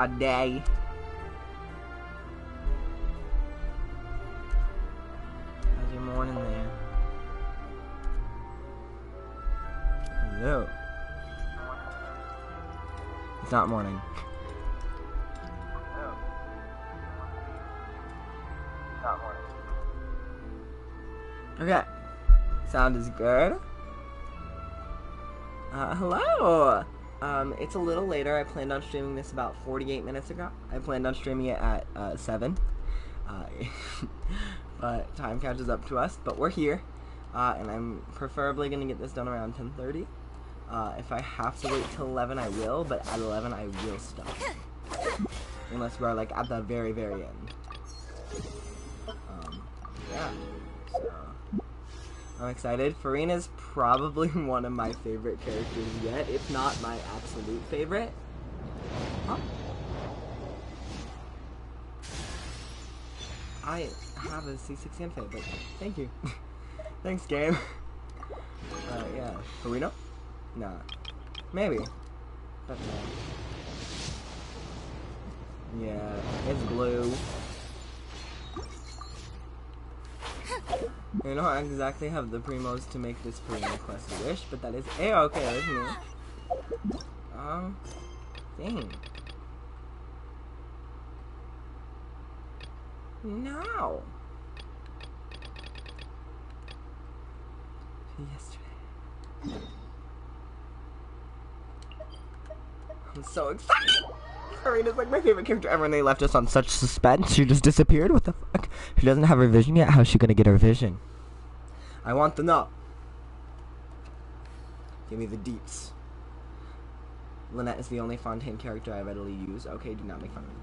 A day. How's your morning there? Hello. It's not morning. No. Not morning. Okay. Sound is good. Hello! It's a little later. I planned on streaming this about 48 minutes ago. I planned on streaming it at, 7. But time catches up to us. But we're here. And I'm preferably gonna get this done around 10:30. If I have to wait till 11, I will. But at 11, I will stop. Unless we're, like, at the very, very end. Yeah. So... I'm excited. Furina's probably one of my favorite characters yet, if not my absolute favorite. Huh? I have a C6 and but thank you. Thanks, game. Yeah. Furina? Nah. Maybe. But no. Yeah, it's blue. I don't exactly have the primos to make this Furina quest a wish, but that is A-okay with me. Dang. No. Yesterday. I'm so excited! Furina's like my favorite character ever, and they left us on such suspense. She just disappeared? What the fuck? She doesn't have her vision yet? How's she gonna get her vision? I want the know. Give me the deets. Lynette is the only Fontaine character I readily use. Okay, do not make fun of me.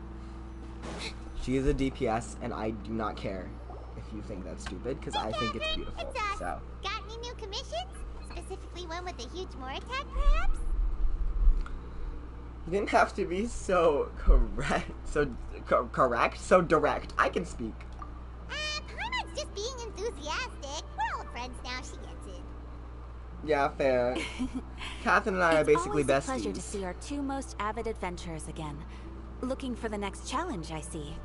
She is a DPS, and I do not care if you think that's stupid, because I think it's beautiful. So. Got any new commissions? Specifically one with a huge more attack, perhaps? You didn't have to be so correct, so direct. I can speak. Paimon's just being enthusiastic. We're old friends now, she gets it. Yeah, fair. Catherine and I are basically besties. It's always a pleasure to see our two most avid adventurers again. Looking for the next challenge, I see.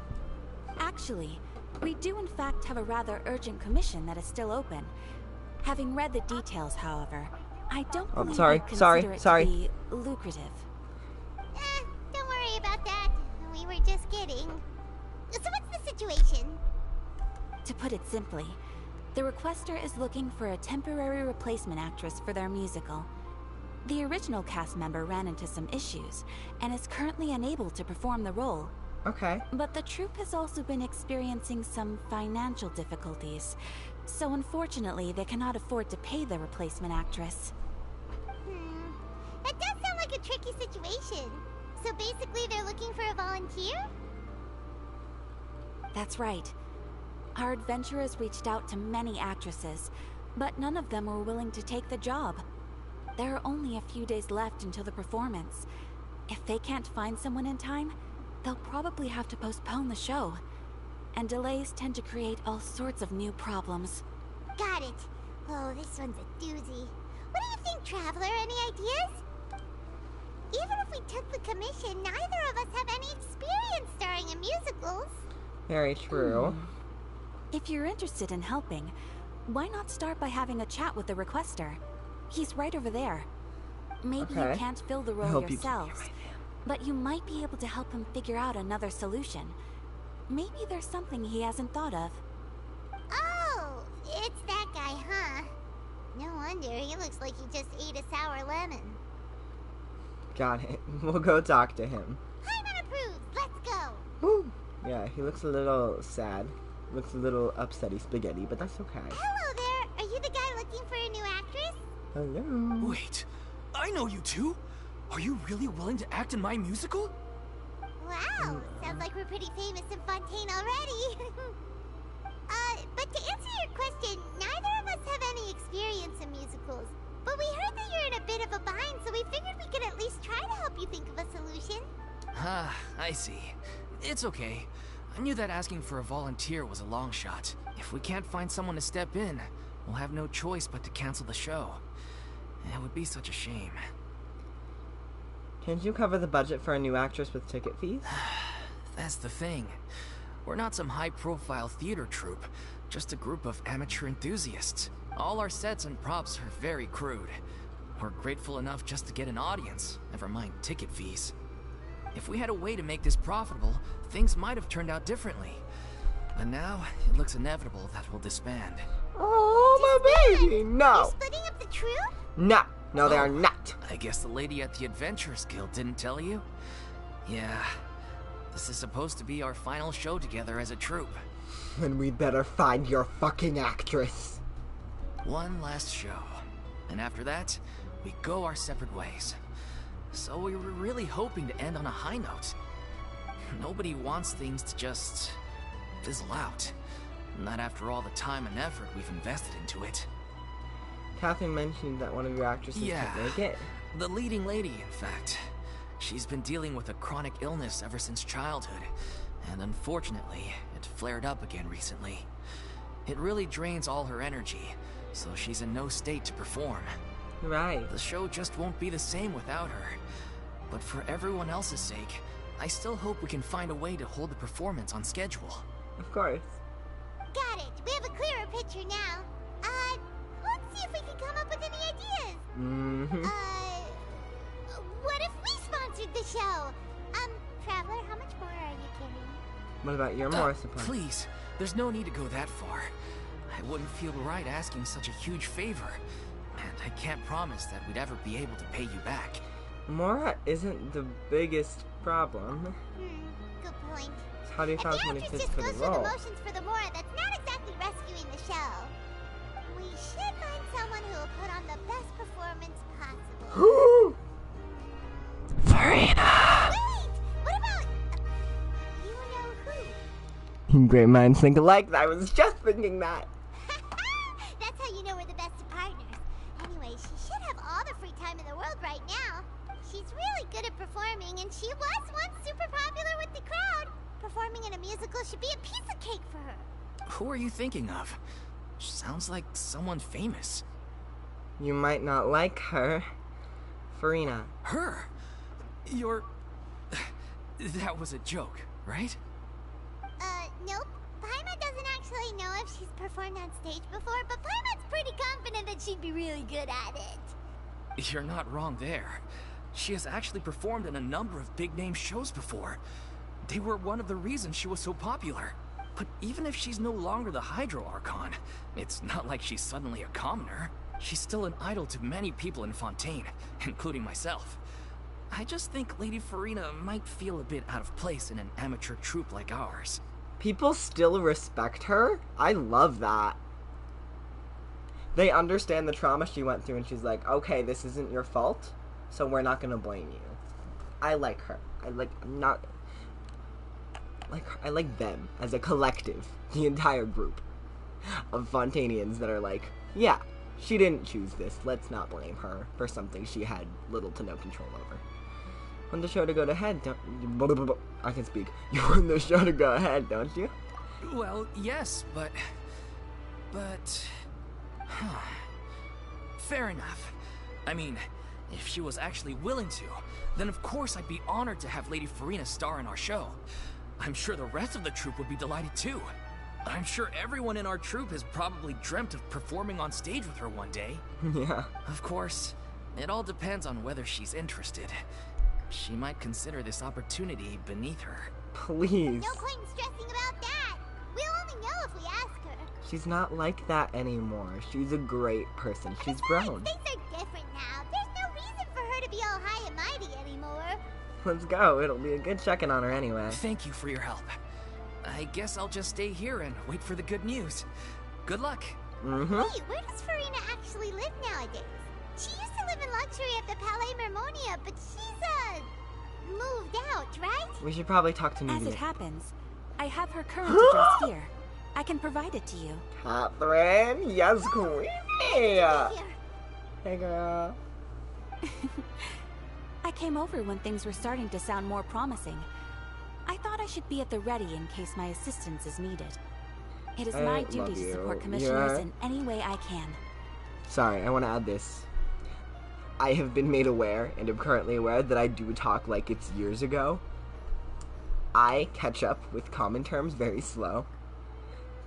Actually, we do in fact have a rather urgent commission that is still open. Having read the details, however, I don't believe you'd consider it to be lucrative. Don't worry about that. We were just kidding. So what's the situation? To put it simply, the requester is looking for a temporary replacement actress for their musical. The original cast member ran into some issues, and is currently unable to perform the role. Okay. But the troupe has also been experiencing some financial difficulties, so unfortunately they cannot afford to pay the replacement actress. That does sound like a tricky situation. So basically they're looking for a volunteer? That's right. Our adventurers reached out to many actresses, but none of them were willing to take the job. There are only a few days left until the performance. If they can't find someone in time, they'll probably have to postpone the show. And delays tend to create all sorts of new problems. Got it. Oh, this one's a doozy. What do you think, Traveler? Any ideas? Even if we took the commission, neither of us have any experience starring in musicals. Very true. If you're interested in helping, why not start by having a chat with the requester? He's right over there. Maybe you can't fill the role yourselves, but you might be able to help him figure out another solution. Maybe there's something he hasn't thought of. Oh, it's that guy, huh? No wonder, he looks like he just ate a sour lemon. Got it. We'll go talk to him. Paimon approves, let's go! Woo! Yeah, he looks a little sad. Looks a little upsetty spaghetti, but that's okay. Hello there! Are you the guy looking for a new actress? Hello. Wait, I know you two! Are you really willing to act in my musical? Wow, sounds like we're pretty famous in Fontaine already. But to answer your question, neither of us have any experience in musicals. But we heard that you're in a bit of a bind, so we figured we could at least try to help you think of a solution. Ah, I see. It's okay. I knew that asking for a volunteer was a long shot. If we can't find someone to step in, we'll have no choice but to cancel the show. It would be such a shame. Can't you cover the budget for a new actress with ticket fees? That's the thing. We're not some high-profile theater troupe, just a group of amateur enthusiasts. All our sets and props are very crude. We're grateful enough just to get an audience, never mind ticket fees. If we had a way to make this profitable, things might have turned out differently. But now, it looks inevitable that we'll disband. Oh, my baby! No! You're splitting up the troupe? No! No, they are Oh, not! I guess the lady at the Adventurers Guild didn't tell you? Yeah. This is supposed to be our final show together as a troupe. Then we better find your fucking actress. One last show. And after that, we go our separate ways. So we were really hoping to end on a high note. Nobody wants things to just fizzle out. Not after all the time and effort we've invested into it. Catherine mentioned that one of your actresses can't make it. The leading lady, in fact. She's been dealing with a chronic illness ever since childhood, and unfortunately, it flared up again recently. It really drains all her energy, so she's in no state to perform. Right. The show just won't be the same without her. But for everyone else's sake, I still hope we can find a way to hold the performance on schedule. Of course. Got it. We have a clearer picture now. Let's see if we can come up with any ideas. Mm-hmm. What if we sponsored the show? Traveler, how much more are you kidding? What about your more support? Please, there's no need to go that far. I wouldn't feel right asking such a huge favor. And I can't promise that we'd ever be able to pay you back. Mora isn't the biggest problem. Good point. How do you If find the someone who actress fits just for goes the through the role? motions for the Mora, that's not exactly rescuing the show. We should find someone who will put on the best performance possible. Furina! Wait! What about... you know who? Great minds think alike. I was just thinking that. That's how you know we're the best of partners. Anyway, she should have all the free time in the world right now. She's really good at performing, and she was once super popular with the crowd. Performing in a musical should be a piece of cake for her. Who are you thinking of? Sounds like someone famous. You might not like her. Furina. Her? You're... That was a joke, right? Nope. Paimon doesn't actually know if she's performed on stage before, but Paimon's pretty confident that she'd be really good at it. You're not wrong there. She has actually performed in a number of big-name shows before. They were one of the reasons she was so popular. But even if she's no longer the Hydro Archon, it's not like she's suddenly a commoner. She's still an idol to many people in Fontaine, including myself. I just think Lady Furina might feel a bit out of place in an amateur troupe like ours. People still respect her? I love that. They understand the trauma she went through, and she's like, okay, this isn't your fault, so we're not gonna blame you. I like her. I like them as a collective, the entire group of Fontainians that are like, yeah, she didn't choose this. Let's not blame her for something she had little to no control over. Want the show to go ahead, don't you? I can speak. You want the show to go ahead, don't you? Well, yes, but... Fair enough. I mean, if she was actually willing to, then of course I'd be honored to have Lady Furina star in our show. I'm sure the rest of the troupe would be delighted too. I'm sure everyone in our troupe has probably dreamt of performing on stage with her one day. Yeah. Of course, it all depends on whether she's interested. She might consider this opportunity beneath her. Please. No point in stressing about that. We'll only know if we ask her. She's not like that anymore. She's a great person. She's grown. Things are different now. There's no reason for her to be all high and mighty anymore. Let's go. It'll be a good check-in on her anyway. Thank you for your help. I guess I'll just stay here and wait for the good news. Good luck. Mm-hmm. Wait, where does Furina actually live nowadays? She used to live in luxury at the Palais Mermonia, but she's, moved out, right? We should probably talk to As Nubia. it happens, I have her current address here. I can provide it to you. Catherine, yes, queen. Here. Hey, girl. I came over when things were starting to sound more promising. I thought I should be at the ready in case my assistance is needed. It is I my love duty to you. support commissioners Yeah. in any way I can. Sorry, I want to add this. I have been made aware, and am currently aware, that I do talk like it's years ago. I catch up with common terms very slow.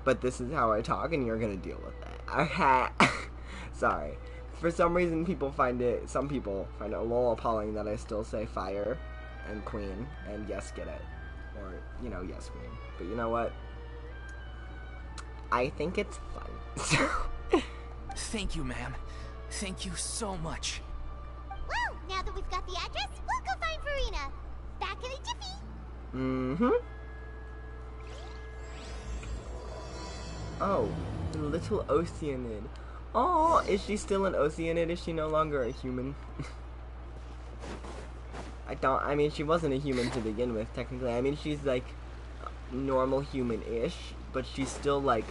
But this is how I talk, and you're gonna deal with it. Okay. Sorry. For some reason, some people find it a little appalling that I still say fire and queen and yes, get it. Or, yes, queen. But you know what? I think it's fun. Thank you, ma'am. Thank you so much. Well, now that we've got the address, we'll go find Furina. Back in a jiffy. Mm-hmm. Oh, the little Oceanid. Oh, is she still an Oceanid? Is she no longer a human? I mean, she wasn't a human to begin with, technically. I mean, she's, like, normal human-ish, but she's still, like,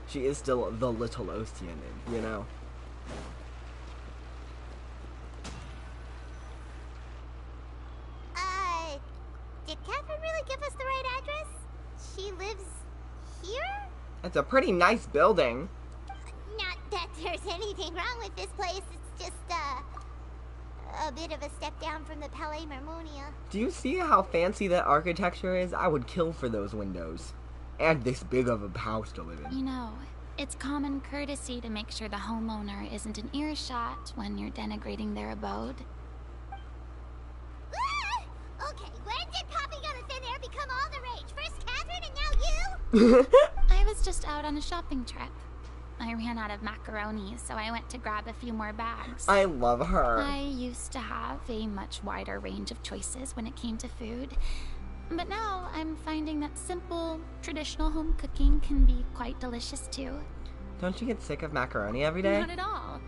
she is still the little Oceanid, Did Catherine really give us the right address? She lives here? It's a pretty nice building. Not that there's anything wrong with this place. It's just, a bit of a step down from the Palais Marmonia. Do you see how fancy that architecture is? I would kill for those windows. And this big of a house to live in. It's common courtesy to make sure the homeowner isn't an earshot when you're denigrating their abode. Okay, when did popping out of thin air become all the rage? First Catherine and now you? I was just out on a shopping trip. I ran out of macaroni, so I went to grab a few more bags. I love her. I used to have a much wider range of choices when it came to food. But now I'm finding that simple, traditional home cooking can be quite delicious too. Don't you get sick of macaroni every day? Not at all.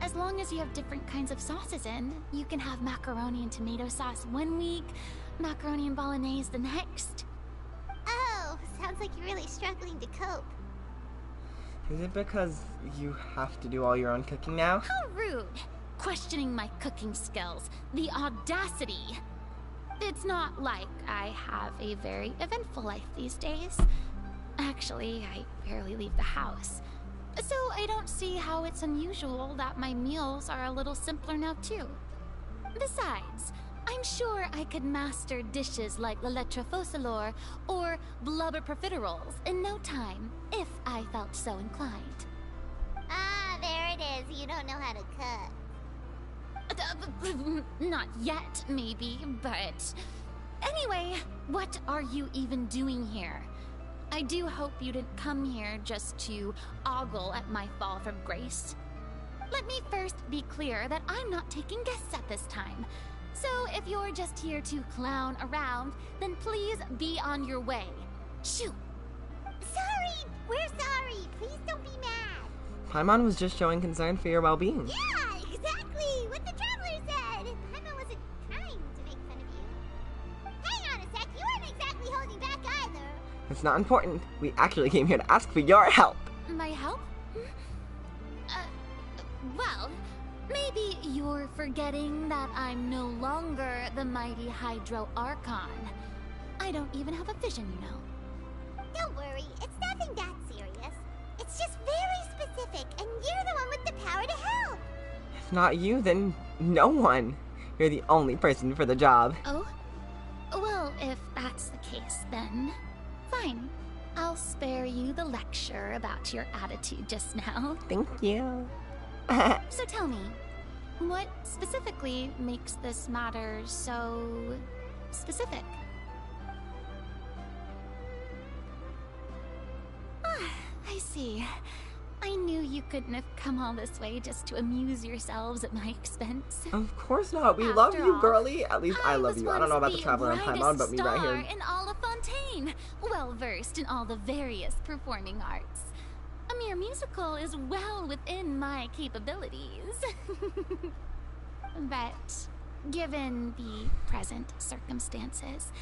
As long as you have different kinds of sauces in, you can have macaroni and tomato sauce one week, macaroni and bolognese the next. Oh, sounds like you're really struggling to cope. Is it because you have to do all your own cooking now? How rude! Questioning my cooking skills. The audacity! It's not like I have a very eventful life these days. Actually, I barely leave the house. So I don't see how it's unusual that my meals are a little simpler now too. Besides, I'm sure I could master dishes like la lettre faucilor or blubber profiteroles in no time, if I felt so inclined. Ah, there it is. You don't know how to cook. Not yet, maybe, but... Anyway, what are you even doing here? I do hope you didn't come here just to ogle at my fall from grace. Let me first be clear that I'm not taking guests at this time. So if you're just here to clown around, then please be on your way. Shoo! Sorry! We're sorry! Please don't be mad! Paimon was just showing concern for your well-being. Yeah, exactly! What the traveler said! Paimon wasn't trying to make fun of you. Hang on a sec, you weren't exactly holding back either. It's not important. We actually came here to ask for your help. My help? Well, maybe you're forgetting that I'm no longer the mighty Hydro Archon. I don't even have a vision, you know. Don't worry, it's nothing that serious. It's just very specific, and you're the one with the power to help. If not you, then no one. You're the only person for the job. Oh? Well, if that's the case, then fine. I'll spare you the lecture about your attitude just now. Thank you. So tell me, what specifically makes this matter so specific? I see. I knew you couldn't have come all this way just to amuse yourselves at my expense. Of course not. We love you, girlie. At least I love you. I don't know about the Traveler and Paimon, but me right here. In all of Fontaine, well versed in all the various performing arts. A mere musical is well within my capabilities. But given the present circumstances,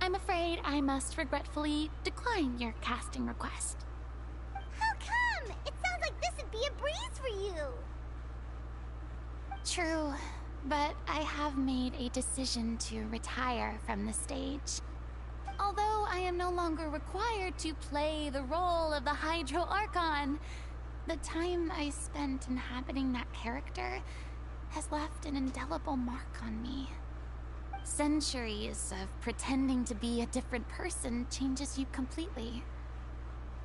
I'm afraid I must regretfully decline your casting request. How come? It sounds like this would be a breeze for you. True, but I have made a decision to retire from the stage. Although I am no longer required to play the role of the Hydro Archon, The time I spent inhabiting that character has left an indelible mark on me. Centuries of pretending to be a different person changes you completely.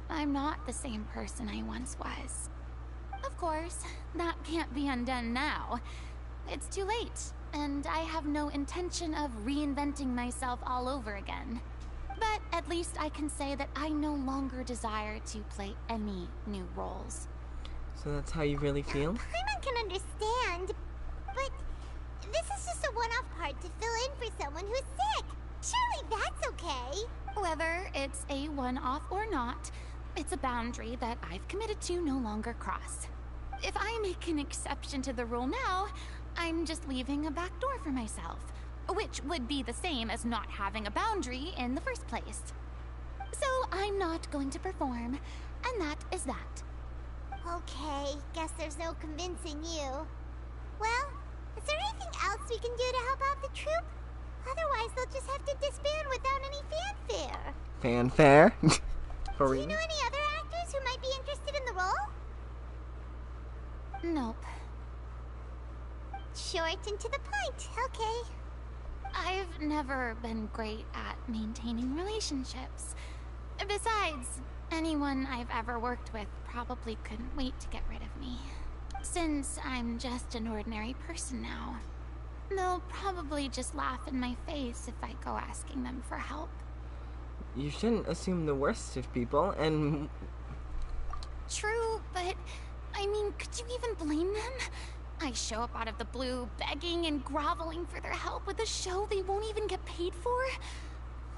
I'm not the same person I once was. Of course, that can't be undone now. It's too late, and I have no intention of reinventing myself all over again. But at least I can say that I no longer desire to play any new roles. So that's how you really feel? Paimon can understand, but this is just a one-off part to fill in for someone who's sick. Surely that's okay. Whether it's a one-off or not, it's a boundary that I've committed to no longer cross. If I make an exception to the rule now, I'm just leaving a back door for myself, which would be the same as not having a boundary in the first place. So I'm not going to perform, and that is that. Okay, guess there's no convincing you. Well, is there anything else we can do to help out the troupe? Otherwise, they'll just have to disband without any fanfare. Fanfare? Do you know any other actors who might be interested in the role? Nope. Short and to the point, okay. I've never been great at maintaining relationships. Besides, anyone I've ever worked with probably couldn't wait to get rid of me. Since I'm just an ordinary person now, they'll probably just laugh in my face if I go asking them for help. You shouldn't assume the worst of people, and... True, but I mean, could you even blame them? I show up out of the blue, begging and groveling for their help with a show they won't even get paid for?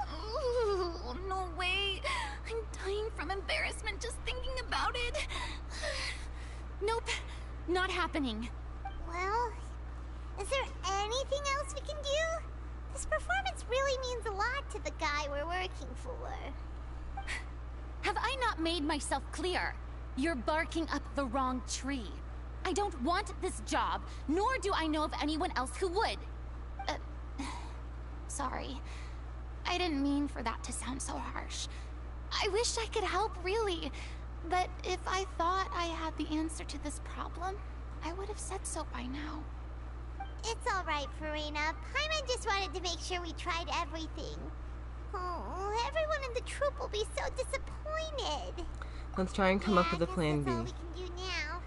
Ooh, no way. I'm dying from embarrassment just thinking about it. Nope, not happening. Well, is there anything else we can do? This performance really means a lot to the guy we're working for. Have I not made myself clear? You're barking up the wrong tree. I don't want this job, nor do I know of anyone else who would. Sorry. I didn't mean for that to sound so harsh. I wish I could help, really. But if I thought I had the answer to this problem, I would have said so by now. It's alright, Furina. Paimon just wanted to make sure we tried everything. Oh, everyone in the troupe will be so disappointed. Let's try and come up with a plan B. That's all we can do now.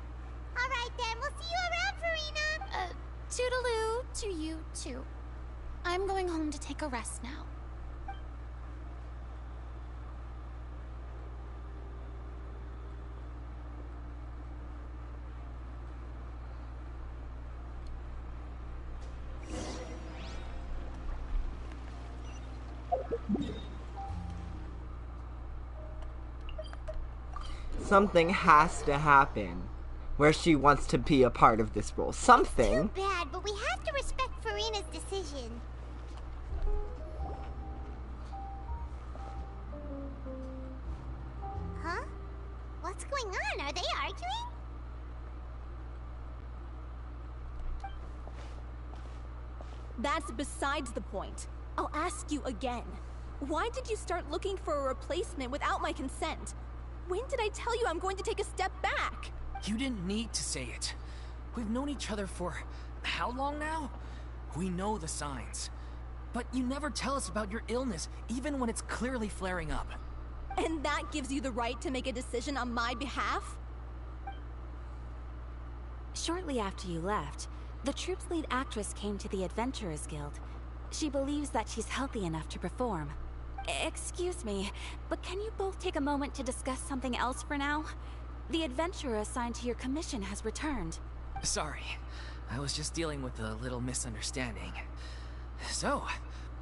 Alright then, we'll see you around, Furina! Toodaloo to you, too. I'm going home to take a rest now. Something has to happen where she wants to be a part of this role. Something. Too bad, but we have to respect Furina's decision. Huh? What's going on? Are they arguing? That's besides the point. I'll ask you again. Why did you start looking for a replacement without my consent? When did I tell you I'm going to take a step back? You didn't need to say it. We've known each other for how long now? We know the signs. But you never tell us about your illness, even when it's clearly flaring up. And that gives you the right to make a decision on my behalf? Shortly after you left, the troupe's lead actress came to the Adventurers Guild. She believes that she's healthy enough to perform. Excuse me, but can you both take a moment to discuss something else for now? The adventurer assigned to your commission has returned. Sorry, I was just dealing with a little misunderstanding. So,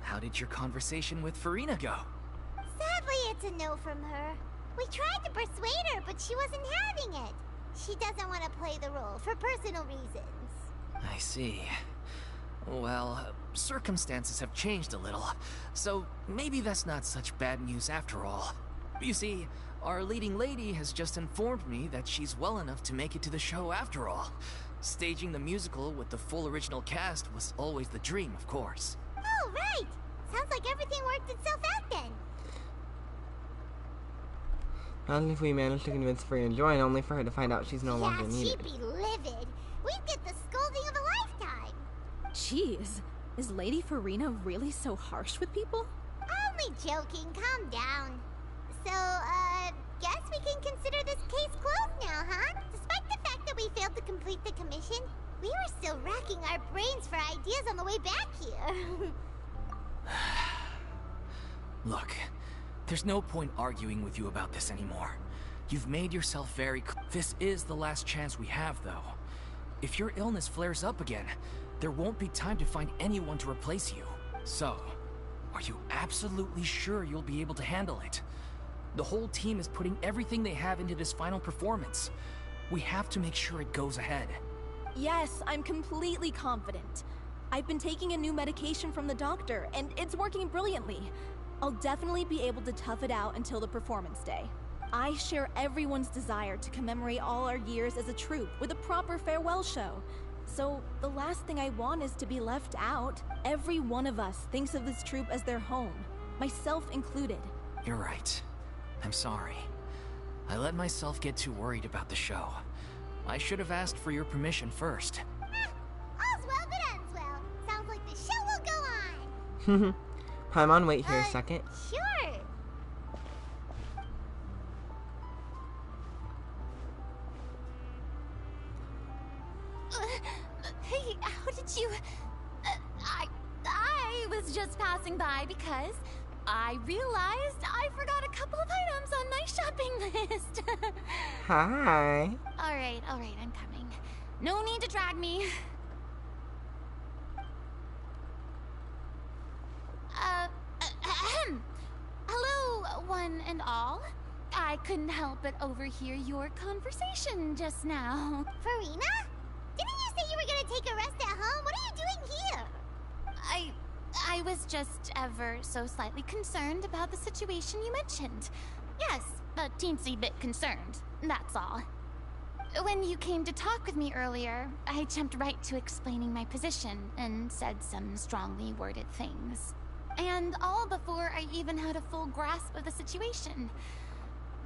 how did your conversation with Furina go? Sadly, it's a no from her. We tried to persuade her, but she wasn't having it. She doesn't want to play the role for personal reasons. I see. Well, circumstances have changed a little, so maybe that's not such bad news after all. You see, our leading lady has just informed me that she's well enough to make it to the show after all. Staging the musical with the full original cast was always the dream, of course. Oh, right! Sounds like everything worked itself out then. Imagine if we managed to convince Furina to join, only for her to find out she's no longer Yeah, needed. she'd be livid. We'd get the scolding of a lifetime. Jeez, is Lady Furina really so harsh with people? Only joking, calm down. So, guess we can consider this case closed now, huh? Despite the fact that we failed to complete the commission, we were still racking our brains for ideas on the way back here. Look, there's no point arguing with you about this anymore. You've made yourself very clear. This is the last chance we have, though. If your illness flares up again, there won't be time to find anyone to replace you. So, are you absolutely sure you'll be able to handle it? The whole team is putting everything they have into this final performance. We have to make sure it goes ahead. Yes, I'm completely confident. I've been taking a new medication from the doctor, and it's working brilliantly. I'll definitely be able to tough it out until the performance day. I share everyone's desire to commemorate all our years as a troupe with a proper farewell show. So, the last thing I want is to be left out. Every one of us thinks of this troupe as their home, myself included. You're right. I'm sorry. I let myself get too worried about the show. I should have asked for your permission first. All's well that ends well. Sounds like the show will go on. Paimon, wait here a second. Sure. Hey, how did you... I was just passing by because I realized I forgot a couple of items on my shopping list. Hi. Alright, I'm coming. No need to drag me. Hello, one and all. I couldn't help but overhear your conversation just now. Furina? Didn't you say you were gonna take a rest at home? What are you doing here? I was just ever so slightly concerned about the situation you mentioned. Yes, a teensy bit concerned, that's all. When you came to talk with me earlier, I jumped right to explaining my position and said some strongly worded things. And all before I even had a full grasp of the situation.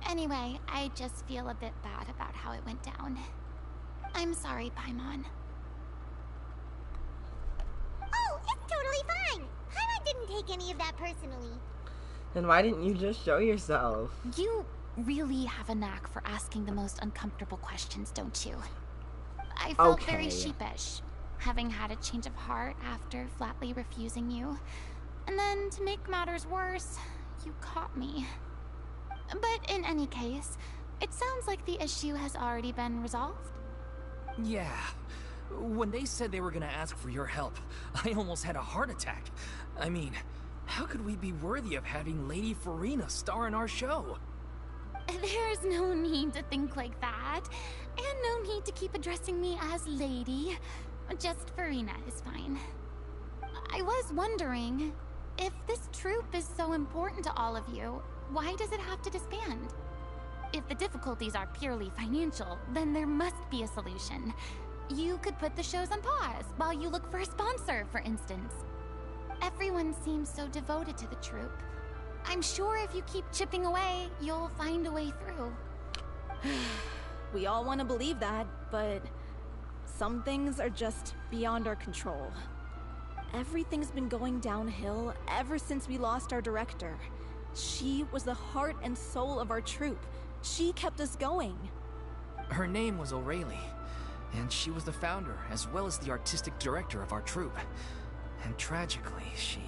Anyway, I just feel a bit bad about how it went down. I'm sorry, Paimon. Oh, it's totally fine. Paimon didn't take any of that personally. Then why didn't you just show yourself? You really have a knack for asking the most uncomfortable questions, don't you? I felt very sheepish, having had a change of heart after flatly refusing you. And then, to make matters worse, you caught me. But in any case, it sounds like the issue has already been resolved. Yeah. When they said they were gonna ask for your help, I almost had a heart attack. I mean, how could we be worthy of having Lady Furina star in our show? There's no need to think like that, and no need to keep addressing me as Lady. Just Furina is fine. I was wondering, if this troupe is so important to all of you, why does it have to disband? If the difficulties are purely financial, then there must be a solution. You could put the shows on pause while you look for a sponsor, for instance. Everyone seems so devoted to the troupe. I'm sure if you keep chipping away, you'll find a way through. We all want to believe that, but some things are just beyond our control. Everything's been going downhill ever since we lost our director. She was the heart and soul of our troupe. She kept us going. Her name was O'Reilly, and she was the founder as well as the artistic director of our troupe. And tragically, she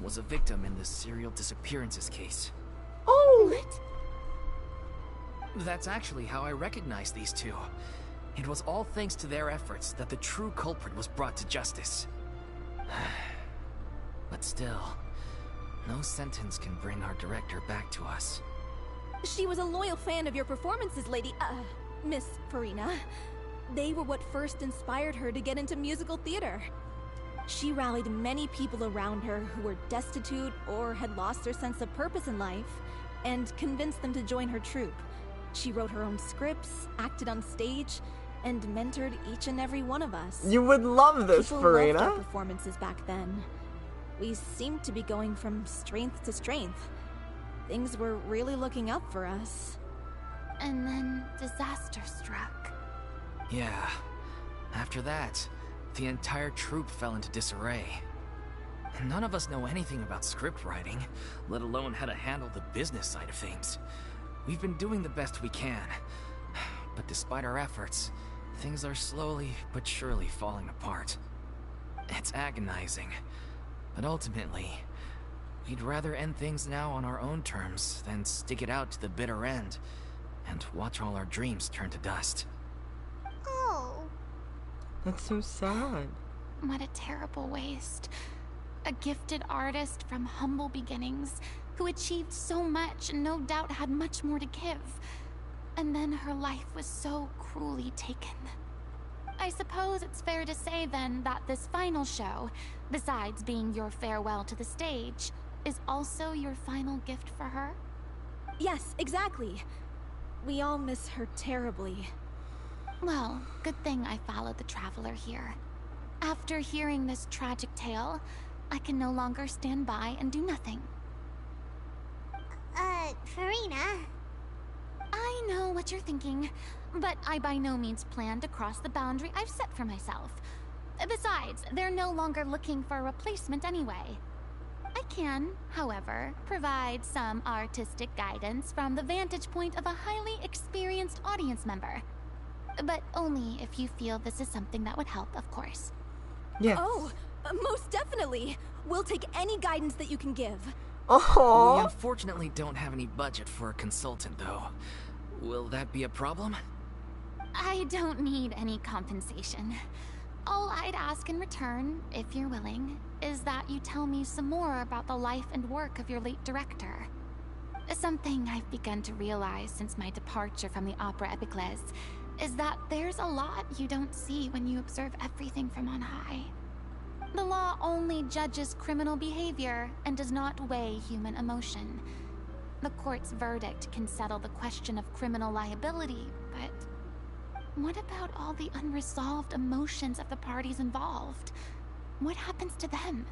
was a victim in the serial disappearances case. Oh! What? That's actually how I recognized these two. It was all thanks to their efforts that the true culprit was brought to justice. But still, no sentence can bring our director back to us. She was a loyal fan of your performances, Miss Furina. They were what first inspired her to get into musical theater. She rallied many people around her who were destitute or had lost their sense of purpose in life, and convinced them to join her troupe. She wrote her own scripts, acted on stage, and mentored each and every one of us. You would love this, People loved our Furina. performances back then. We seemed to be going from strength to strength. Things were really looking up for us. And then disaster struck. Yeah. After that, the entire troupe fell into disarray. None of us know anything about script writing, let alone how to handle the business side of things. We've been doing the best we can, but despite our efforts, things are slowly but surely falling apart. It's agonizing, but ultimately, we'd rather end things now on our own terms than stick it out to the bitter end and watch all our dreams turn to dust. Oh. That's so sad. What a terrible waste. A gifted artist from humble beginnings who achieved so much and no doubt had much more to give. And then her life was so cruelly taken. I suppose it's fair to say then that this final show, besides being your farewell to the stage, is also your final gift for her? Yes, exactly. We all miss her terribly. Well, good thing I followed the traveler here. After hearing this tragic tale, I can no longer stand by and do nothing. Furina. I know what you're thinking, but I by no means plan to cross the boundary I've set for myself. Besides, they're no longer looking for a replacement anyway. I can, however, provide some artistic guidance from the vantage point of a highly experienced audience member. But only if you feel this is something that would help, of course. Yes. Oh, most definitely. We'll take any guidance that you can give. We Oh. unfortunately don't have any budget for a consultant, though. Will that be a problem? I don't need any compensation. All I'd ask in return, if you're willing, is that you tell me some more about the life and work of your late director. Something I've begun to realize since my departure from the Opera Epicles is that there's a lot you don't see when you observe everything from on high. The law only judges criminal behavior and does not weigh human emotion. The court's verdict can settle the question of criminal liability, but what about all the unresolved emotions of the parties involved? What happens to them?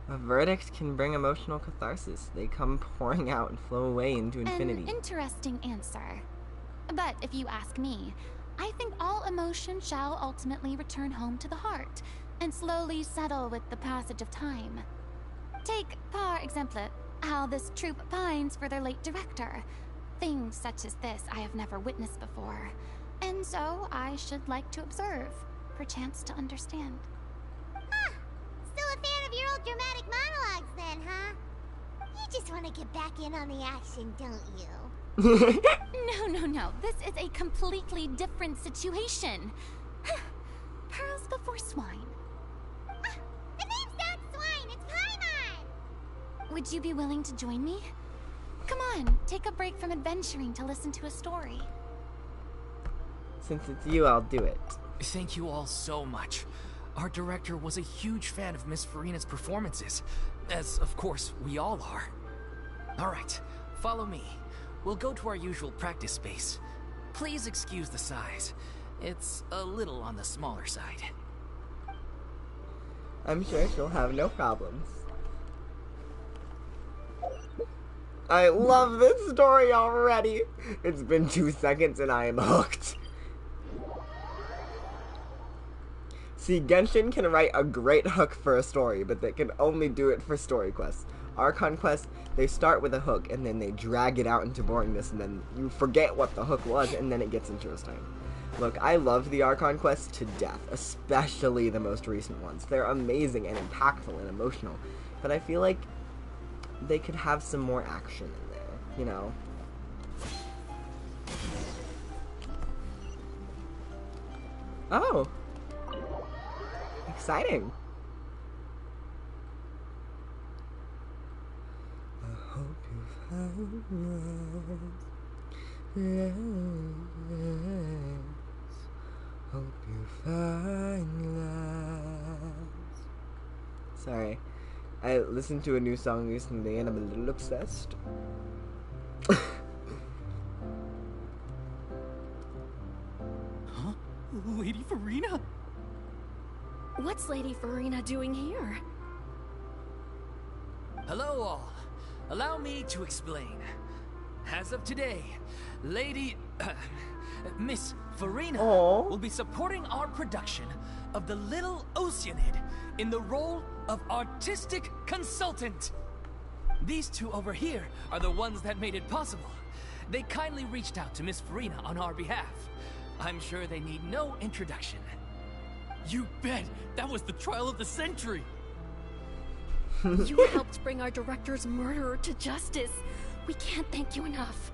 A verdict can bring emotional catharsis. They come pouring out and flow away into infinity. An interesting answer. But if you ask me, I think all emotion shall ultimately return home to the heart and slowly settle with the passage of time. Take, par exemple, how this troupe pines for their late director. Things such as this I have never witnessed before, and so I should like to observe, perchance to understand. Huh. Still a fan of your old dramatic monologues then, huh? You just want to get back in on the action, don't you? No. This is a completely different situation. Pearls before swine. The name's not Swine, it's Paimon! Would you be willing to join me? Come on, take a break from adventuring to listen to a story. Since it's you, I'll do it. Thank you all so much. Our director was a huge fan of Miss Furina's performances, as of course we all are. Alright, follow me. We'll go to our usual practice space. Please excuse the size. It's a little on the smaller side. I'm sure she'll have no problems. I love this story already. It's been 2 seconds and I am hooked. See, Genshin can write a great hook for a story, but they can only do it for story quests. Archon quests, they start with a hook and then they drag it out into boringness and then you forget what the hook was and then it gets interesting. Look, I love the Archon quests to death, especially the most recent ones. They're amazing and impactful and emotional, but I feel like they could have some more action in there, you know? Oh! Exciting! I hope you find love. Yes. Hope you find love. Sorry. I listened to a new song recently and I'm a little obsessed. Huh? Lady Furina? What's Lady Furina doing here? Hello all. allow me to explain. As of today, Miss Furina Aw. will be supporting our production of The Little Oceanid in the role of artistic consultant. These two over here are the ones that made it possible. They kindly reached out to Miss Furina on our behalf. I'm sure they need no introduction. You bet! That was the trial of the century! You helped bring our director's murderer to justice. We can't thank you enough.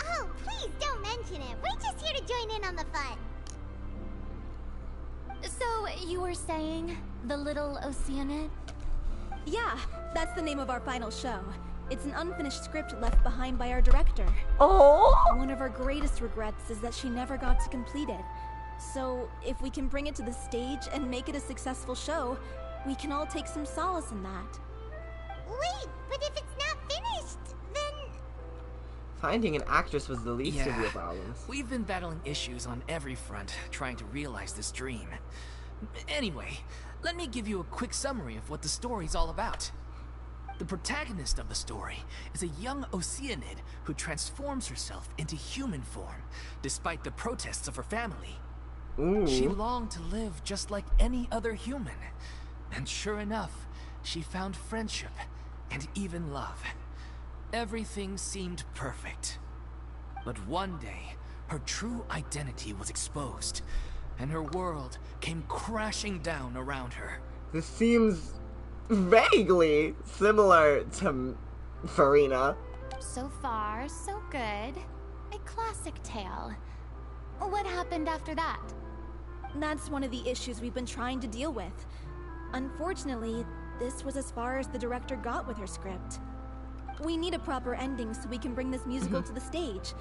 Oh, please don't mention it. We're just here to join in on the fun. So, you were saying The Little Oceanid? Yeah, that's the name of our final show. It's an unfinished script left behind by our director. Oh. One of our greatest regrets is that she never got to complete it. So, if we can bring it to the stage and make it a successful show, we can all take some solace in that. Wait, but if it's not finished, then... Finding an actress was the least of your Yeah, problems. we've been battling issues on every front, trying to realize this dream. Anyway, let me give you a quick summary of what the story's all about. The protagonist of the story is a young Oceanid who transforms herself into human form, despite the protests of her family. Ooh. She longed to live just like any other human. And sure enough, she found friendship and even love. Everything seemed perfect. But one day, her true identity was exposed, and her world came crashing down around her. This seems vaguely similar to Furina. So far, so good. A classic tale. What happened after that? That's one of the issues we've been trying to deal with. Unfortunately, this was as far as the director got with her script. We need a proper ending so we can bring this musical to the stage.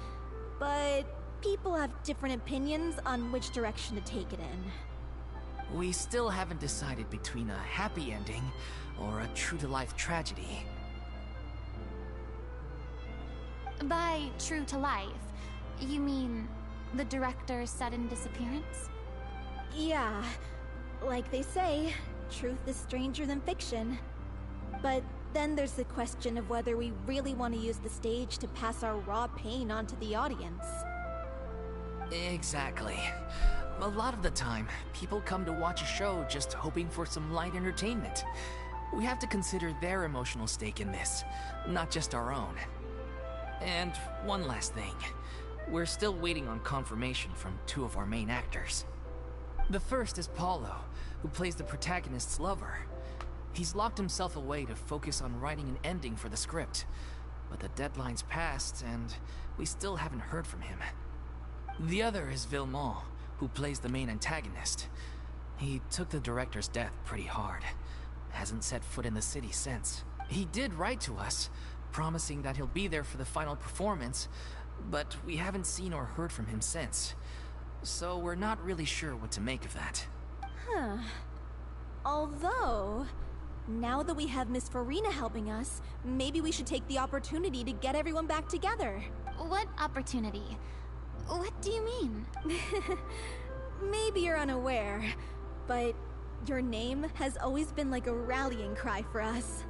But people have different opinions on which direction to take it in. We still haven't decided between a happy ending or a true-to-life tragedy. By true to life, you mean the director's sudden disappearance? Yeah, like they say, truth is stranger than fiction. But then there's the question of whether we really want to use the stage to pass our raw pain onto the audience. Exactly. A lot of the time, people come to watch a show just hoping for some light entertainment. We have to consider their emotional stake in this, not just our own. And one last thing. We're still waiting on confirmation from two of our main actors. The first is Paulo, who plays the protagonist's lover. He's locked himself away to focus on writing an ending for the script. But the deadline's passed, and we still haven't heard from him. The other is Villemont, who plays the main antagonist. He took the director's death pretty hard. Hasn't set foot in the city since. He did write to us, promising that he'll be there for the final performance, but we haven't seen or heard from him since. So we're not really sure what to make of that. Huh. Although, now that we have Miss Furina helping us, maybe we should take the opportunity to get everyone back together. What opportunity? What do you mean? Maybe you're unaware, but your name has always been like a rallying cry for us.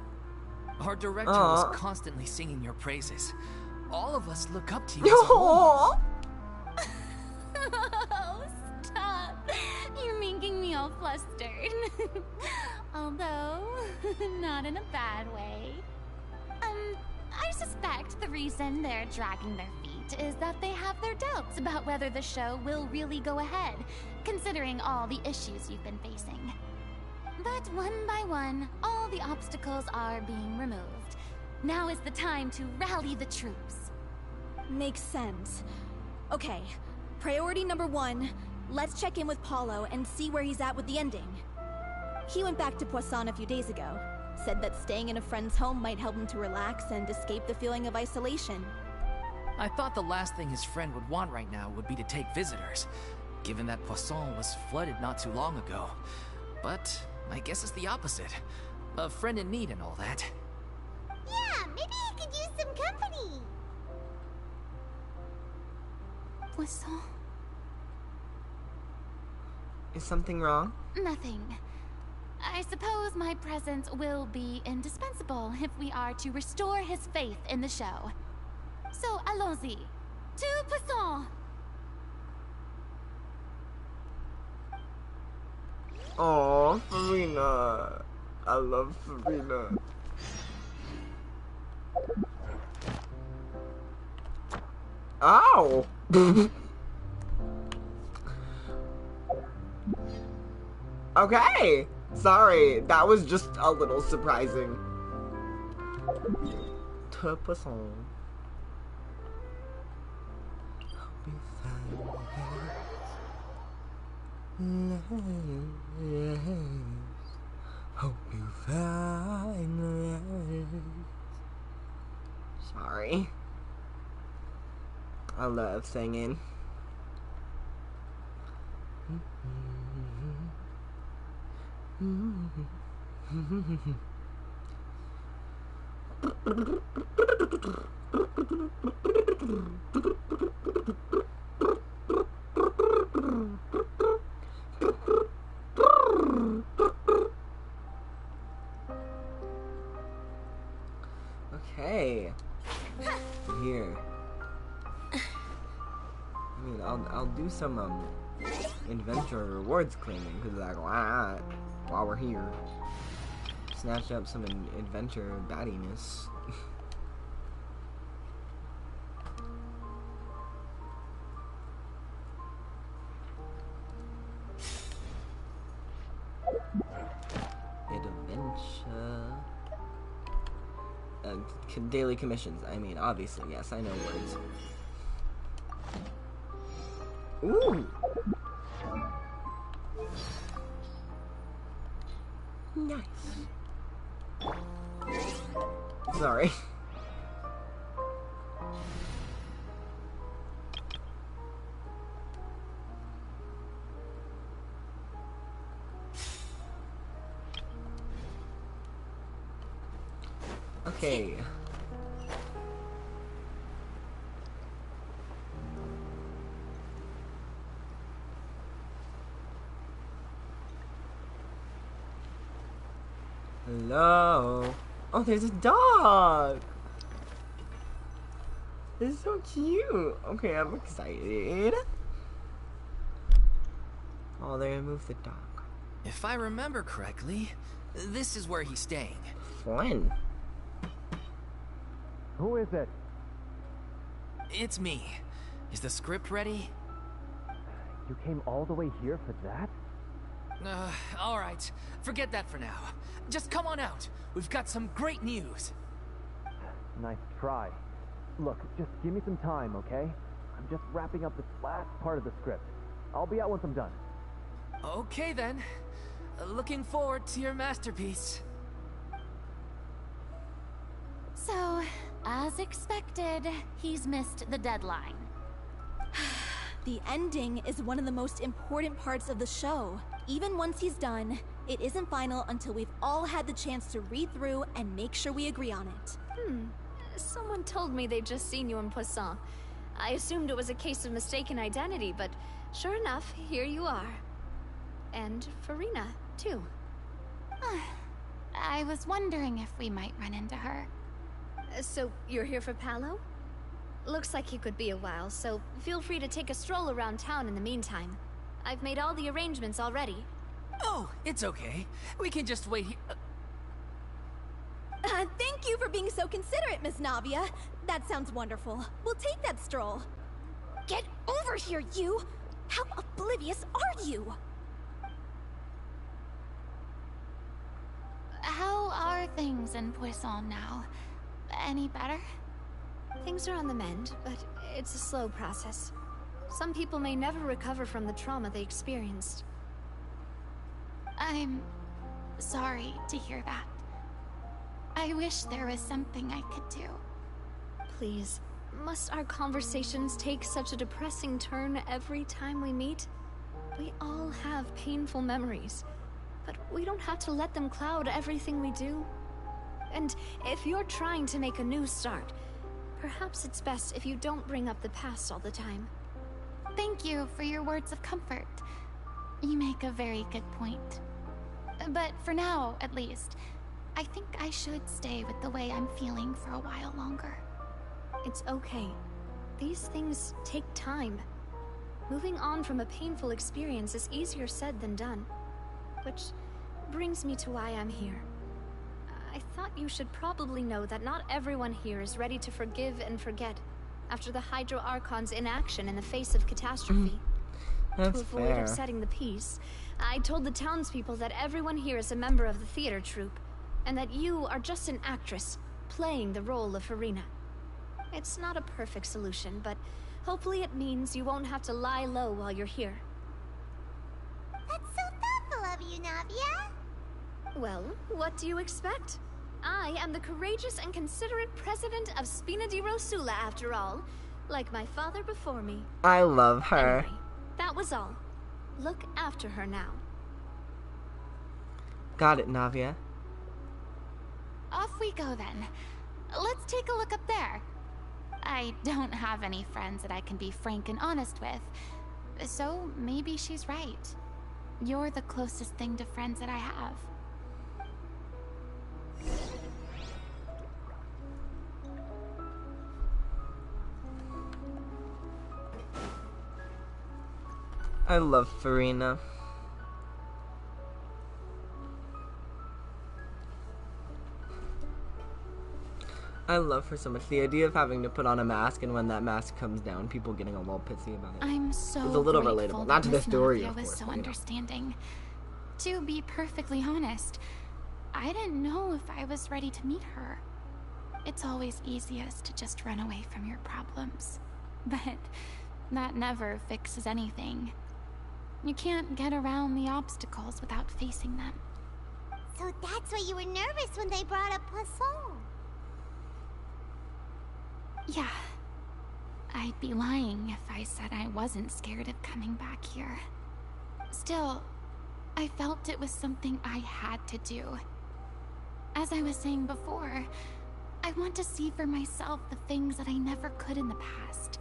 Our director was constantly singing your praises. All of us look up to you as a whole. Oh, stop. You're making me all flustered. Although, not in a bad way. I suspect the reason they're dragging their feet is that they have their doubts about whether the show will really go ahead, considering all the issues you've been facing. But one by one, all the obstacles are being removed. Now is the time to rally the troops. Makes sense. Okay, priority number 1, let's check in with Paulo and see where he's at with the ending. He went back to Poisson a few days ago. Said that staying in a friend's home might help him to relax and escape the feeling of isolation. I thought the last thing his friend would want right now would be to take visitors, given that Poisson was flooded not too long ago. But I guess it's the opposite. A friend in need and all that. Yeah, maybe he could use some company. Poisson? Is something wrong? Nothing. I suppose my presence will be indispensable if we are to restore his faith in the show. So, allons-y. Tout passons! Aw, Furina. I love Furina. Ow! Okay! Sorry, that was just a little surprising. Tout passons. Hope you find Sorry. I love singing. Okay. Here. I mean, I'll do some adventure rewards claiming because like why not? While we're here, snatch up some adventure baddiness. Adventure. Daily commissions. I mean, obviously, yes, I know words. Ooh. Nice. Sorry. Okay. Hello. Oh, there's a dog. This is so cute. Okay, I'm excited. Oh, they removed the dog. If I remember correctly, this is where he's staying. Fun. Who is it? It's me. Is the script ready? You came all the way here for that? Alright. Forget that for now. Just come on out. We've got some great news. Nice try. Look, just give me some time, okay? I'm just wrapping up this last part of the script. I'll be out once I'm done. Okay then. Looking forward to your masterpiece. So, as expected, he's missed the deadline. The ending is one of the most important parts of the show. Even once he's done, it isn't final until we've all had the chance to read through and make sure we agree on it. Someone told me they'd just seen you in Poisson. I assumed it was a case of mistaken identity, but sure enough, here you are. And Furina, too. I was wondering if we might run into her. So, you're here for Paolo? Looks like he could be a while, so feel free to take a stroll around town in the meantime. I've made all the arrangements already. Oh, it's okay. We can just wait here. Thank you for being so considerate, Miss Navia. That sounds wonderful. We'll take that stroll. Get over here, you! How oblivious are you? How are things in Poisson now? Any better? Things are on the mend, but it's a slow process. Some people may never recover from the trauma they experienced. I'm sorry to hear that. I wish there was something I could do. Please, must our conversations take such a depressing turn every time we meet? We all have painful memories, but we don't have to let them cloud everything we do. And if you're trying to make a new start, perhaps it's best if you don't bring up the past all the time. Thank you for your words of comfort. You make a very good point. But for now, at least, I think I should stay with the way I'm feeling for a while longer. It's okay. These things take time. Moving on from a painful experience is easier said than done. Which brings me to why I'm here. I thought you should probably know that not everyone here is ready to forgive and forget after the Hydro Archon's inaction in the face of catastrophe. That's to avoid fair. upsetting the peace, I told the townspeople that everyone here is a member of the theater troupe, and that you are just an actress playing the role of Furina. It's not a perfect solution, but hopefully it means you won't have to lie low while you're here. That's so thoughtful of you, Navia. Well, what do you expect? I am the courageous and considerate president of Spina di Rosula, after all, like my father before me. I love her. Anyway, that was all. Look after her now. Got it, Navia. Off we go then. Let's take a look up there. I don't have any friends that I can be frank and honest with, so maybe she's right. You're the closest thing to friends that I have. I love Furina. I love her so much. The idea of having to put on a mask, and when that mask comes down, people getting a little pissy about it. I'm so It's a little grateful relatable. Not to the Miss story, Navia of was course, so but, you know. understanding. To be perfectly honest, I didn't know if I was ready to meet her. It's always easiest to just run away from your problems. But that never fixes anything. You can't get around the obstacles without facing them. So that's why you were nervous when they brought up Poisson. Yeah. I'd be lying if I said I wasn't scared of coming back here. Still, I felt it was something I had to do. As I was saying before, I want to see for myself the things that I never could in the past.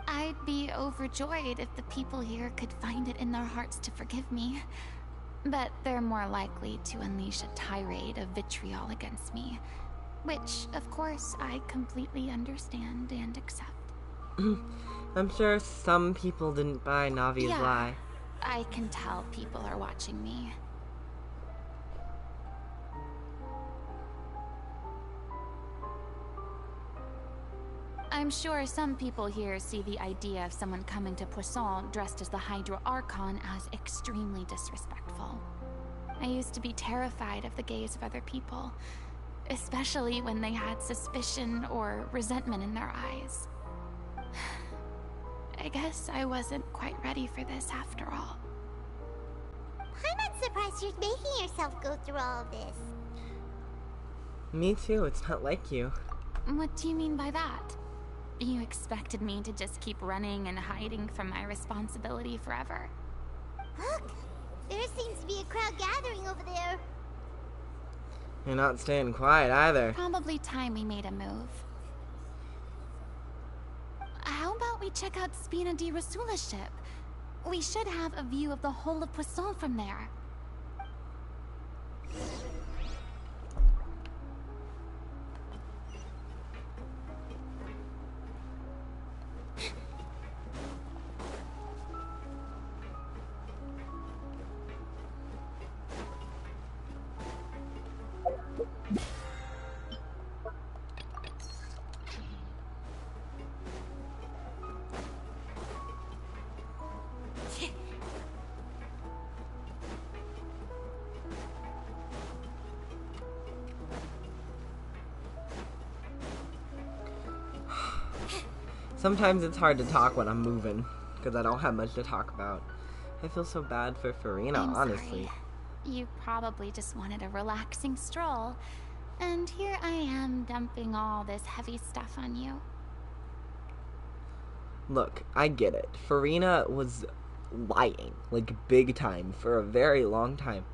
I'd be overjoyed if the people here could find it in their hearts to forgive me. But they're more likely to unleash a tirade of vitriol against me. Which, of course, I completely understand and accept. I'm sure some people didn't buy Navi's lie. I can tell people are watching me. I'm sure some people here see the idea of someone coming to Poisson dressed as the Hydro Archon as extremely disrespectful. I used to be terrified of the gaze of other people, especially when they had suspicion or resentment in their eyes. I guess I wasn't quite ready for this after all. I'm not surprised you're making yourself go through all of this. Me too, it's not like you. What do you mean by that? You expected me to just keep running and hiding from my responsibility forever? Look! There seems to be a crowd gathering over there. You're not staying quiet either. Probably time we made a move. How about we check out Spina di Rosula's ship? We should have a view of the whole of Poisson from there. Sometimes it's hard to talk when I'm moving, because I don't have much to talk about. I feel so bad for Furina, I'm honestly. sorry. You probably just wanted a relaxing stroll. And here I am dumping all this heavy stuff on you. Look, I get it. Furina was lying, like big time, for a very long time.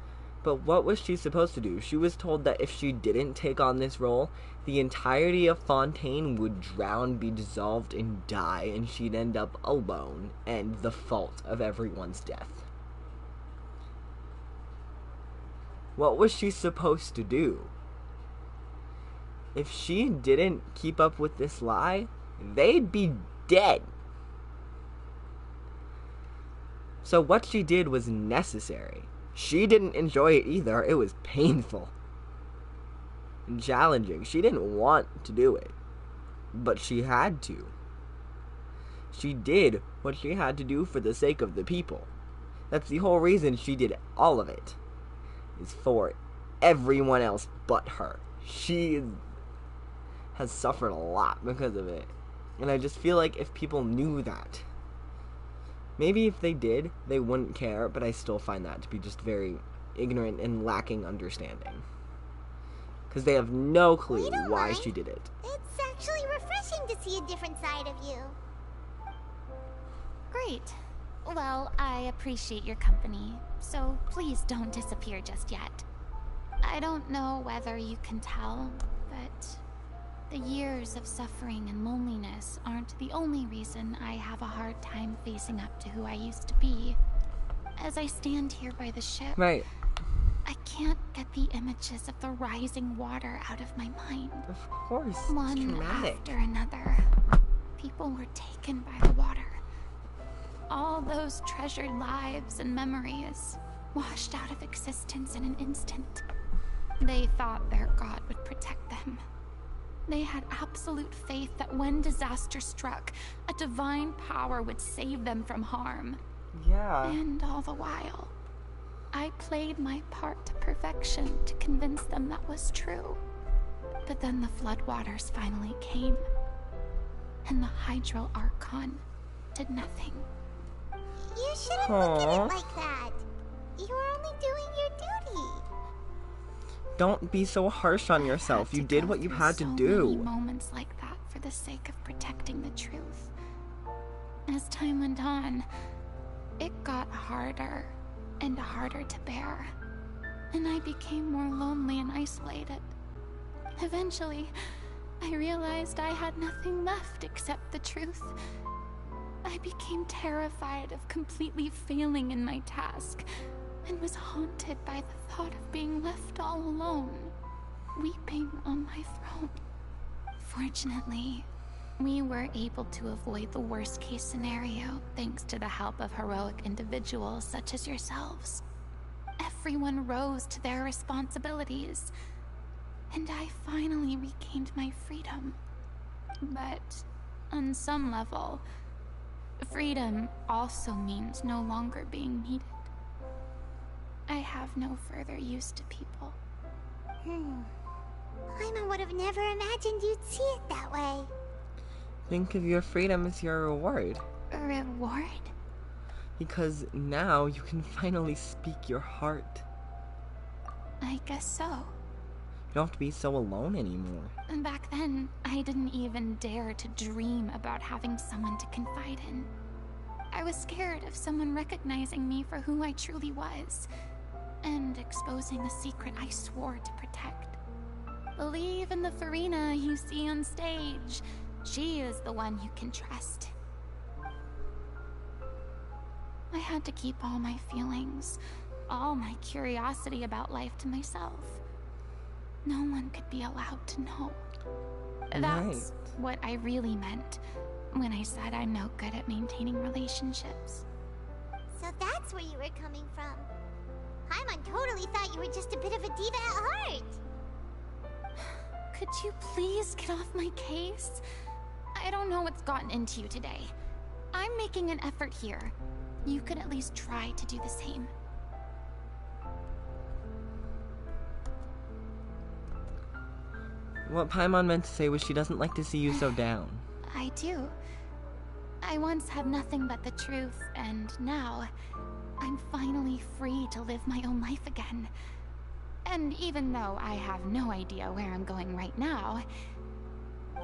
But what was she supposed to do? She was told that if she didn't take on this role, the entirety of Fontaine would drown, be dissolved, and die, and she'd end up alone, and the fault of everyone's death. What was she supposed to do? If she didn't keep up with this lie, they'd be dead. So what she did was necessary. She didn't enjoy it either. It was painful and challenging. She didn't want to do it, but she had to. She did what she had to do for the sake of the people. That's the whole reason she did all of it. Is for everyone else but her. She has suffered a lot because of it. And I just feel like if people knew that, maybe if they did, they wouldn't care, but I still find that to be just very ignorant and lacking understanding. Because they have no clue why she did it. It's actually refreshing to see a different side of you. Great. Well, I appreciate your company, so please don't disappear just yet. I don't know whether you can tell, but the years of suffering and loneliness aren't the only reason I have a hard time facing up to who I used to be. As I stand here by the ship, Right. I can't get the images of the rising water out of my mind. Of course. One it's traumatic. after another, people were taken by the water. All those treasured lives and memories washed out of existence in an instant. They thought their god would protect them. They had absolute faith that when disaster struck, a divine power would save them from harm. Yeah. And all the while, I played my part to perfection to convince them that was true. But then the floodwaters finally came, and the Hydro Archon did nothing. You shouldn't look at it like that. You were only doing your duty. Don't be so harsh on yourself. You did what you had to So do. many moments like that for the sake of protecting the truth. As time went on, it got harder and harder to bear, and I became more lonely and isolated. Eventually, I realized I had nothing left except the truth. I became terrified of completely failing in my task, and was haunted by the thought of being left all alone, weeping on my throne. Fortunately, we were able to avoid the worst-case scenario thanks to the help of heroic individuals such as yourselves. Everyone rose to their responsibilities, and I finally regained my freedom. But on some level, freedom also means no longer being needed. I have no further use to people. Paimon would have never imagined you'd see it that way. Think of your freedom as your reward. A reward? Because now you can finally speak your heart. I guess so. You don't have to be so alone anymore. And back then, I didn't even dare to dream about having someone to confide in. I was scared of someone recognizing me for who I truly was, and exposing a secret I swore to protect. Believe in the Furina you see on stage. She is the one you can trust. I had to keep all my feelings, all my curiosity about life to myself. No one could be allowed to know. That's what I really meant when I said I'm no good at maintaining relationships. So that's where you were coming from. Paimon totally thought you were just a bit of a diva at heart. Could you please get off my case? I don't know what's gotten into you today. I'm making an effort here. You could at least try to do the same. What Paimon meant to say was she doesn't like to see you so down. I do. I once had nothing but the truth, and now I'm finally free to live my own life again. And even though I have no idea where I'm going right now,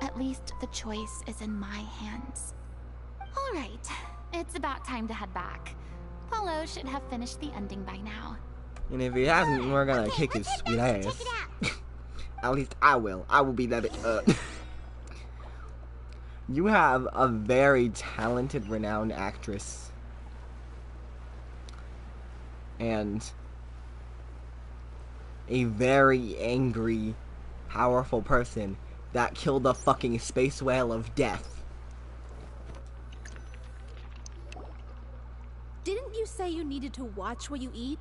at least the choice is in my hands. All right, it's about time to head back. Paulo should have finished the ending by now. And if he hasn't, we're gonna kick his sweet ass. At least I will. I will be that. You have a very talented, renowned actress. And a very angry, powerful person that killed a fucking space whale of death. Didn't you say you needed to watch what you eat?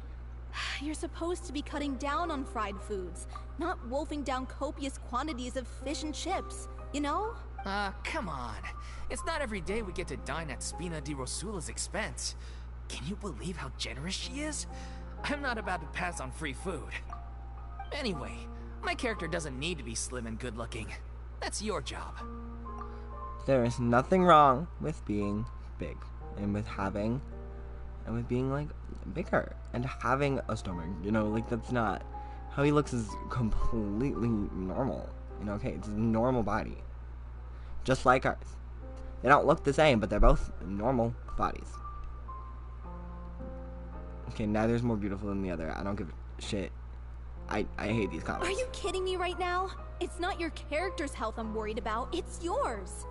You're supposed to be cutting down on fried foods, not wolfing down copious quantities of fish and chips, you know? Come on. It's not every day we get to dine at Spina di Rosula's expense. Can you believe how generous she is? I'm not about to pass on free food. Anyway, my character doesn't need to be slim and good-looking. That's your job. There is nothing wrong with being big and with having and with being like bigger and having a stomach, you know, like that's not how he looks is completely normal, you know. Okay, it's a normal body just like ours. They don't look the same, but they're both normal bodies. Okay, neither's more beautiful than the other. I don't give a shit. I hate these comments. Are you kidding me right now? It's not your character's health I'm worried about, it's yours.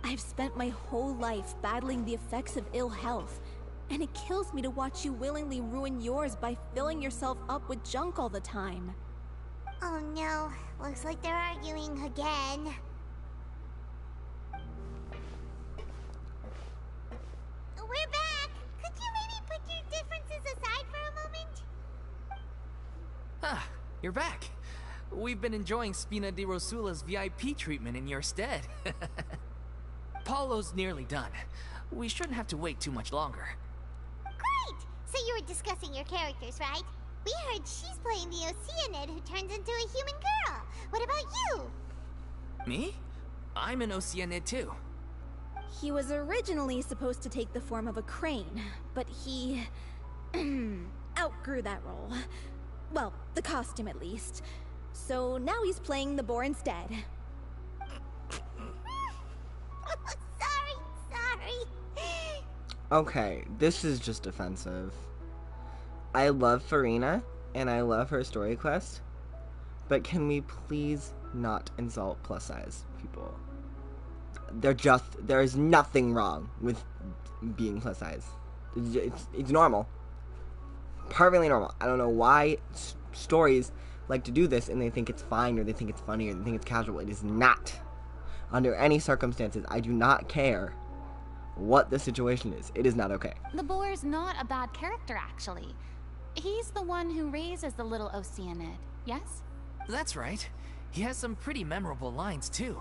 I've spent my whole life battling the effects of ill health, and it kills me to watch you willingly ruin yours by filling yourself up with junk all the time. Oh no, looks like they're arguing again. We're back! Could you maybe put your differences aside for a moment? Ah, you're back. We've been enjoying Spina di Rosula's VIP treatment in your stead. Paulo's nearly done. We shouldn't have to wait too much longer. Great! So you were discussing your characters, right? We heard she's playing the Oceanid who turns into a human girl. What about you? Me? I'm an Oceanid too. He was originally supposed to take the form of a crane, but he outgrew that role. Well, the costume at least. So now he's playing the boar instead. Sorry. Okay, this is just offensive. I love Furina, and I love her story quest, but can we please not insult plus size people? There is nothing wrong with being plus size. It's normal. Perfectly normal. I don't know why stories like to do this and they think it's fine or they think it's funny or they think it's casual. It is not. Under any circumstances, I do not care what the situation is. It is not okay. The boar's not a bad character, actually. He's the one who raises the little Oceanid, yes? That's right. He has some pretty memorable lines too,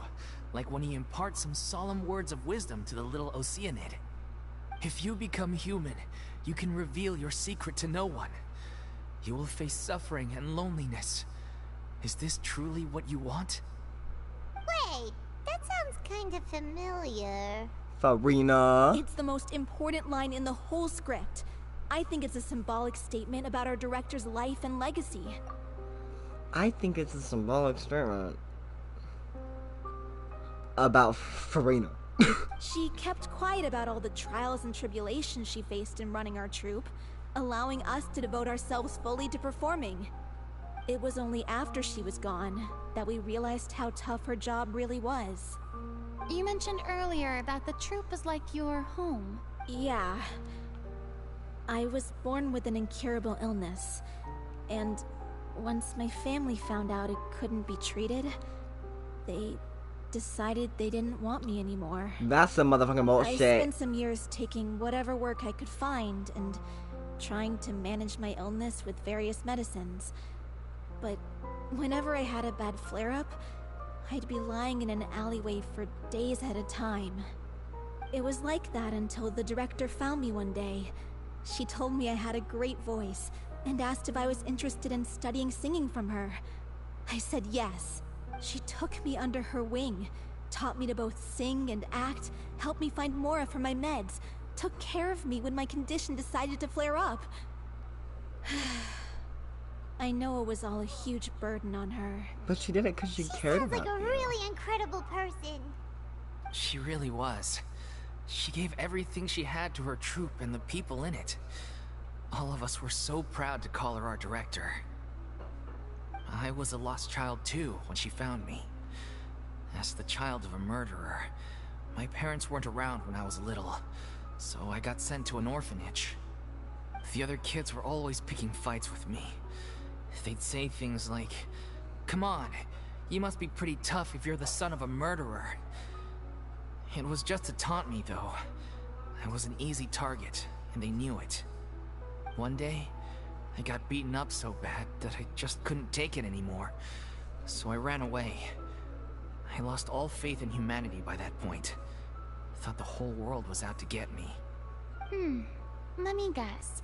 like when he imparts some solemn words of wisdom to the little Oceanid. If you become human, you can reveal your secret to no one. You will face suffering and loneliness. Is this truly what you want? Wait, that sounds kind of familiar. Furina. It's the most important line in the whole script. I think it's a symbolic statement about our director's life and legacy. I think it's a symbolic statement about Furina. She kept quiet about all the trials and tribulations she faced in running our troupe, allowing us to devote ourselves fully to performing. It was only after she was gone that we realized how tough her job really was. You mentioned earlier that the troupe is like your home. Yeah. I was born with an incurable illness, and once my family found out it couldn't be treated, they decided they didn't want me anymore. That's some motherfucking bullshit. I spent some years taking whatever work I could find and trying to manage my illness with various medicines. But whenever I had a bad flare-up, I'd be lying in an alleyway for days at a time. It was like that until the director found me one day. She told me I had a great voice and asked if I was interested in studying singing from her. I said yes. She took me under her wing, taught me to both sing and act, helped me find Mora for my meds, took care of me when my condition decided to flare up. I know it was all a huge burden on her. But she did it because she cared sounds about like a you. really incredible person. She really was. She gave everything she had to her troupe and the people in it. All of us were so proud to call her our director. I was a lost child too when she found me. As the child of a murderer, my parents weren't around when I was little, so I got sent to an orphanage. The other kids were always picking fights with me. They'd say things like, "Come on, you must be pretty tough if you're the son of a murderer." It was just to taunt me, though. I was an easy target, and they knew it. One day, I got beaten up so bad that I just couldn't take it anymore, so I ran away. I lost all faith in humanity by that point. Thought the whole world was out to get me. Let me guess.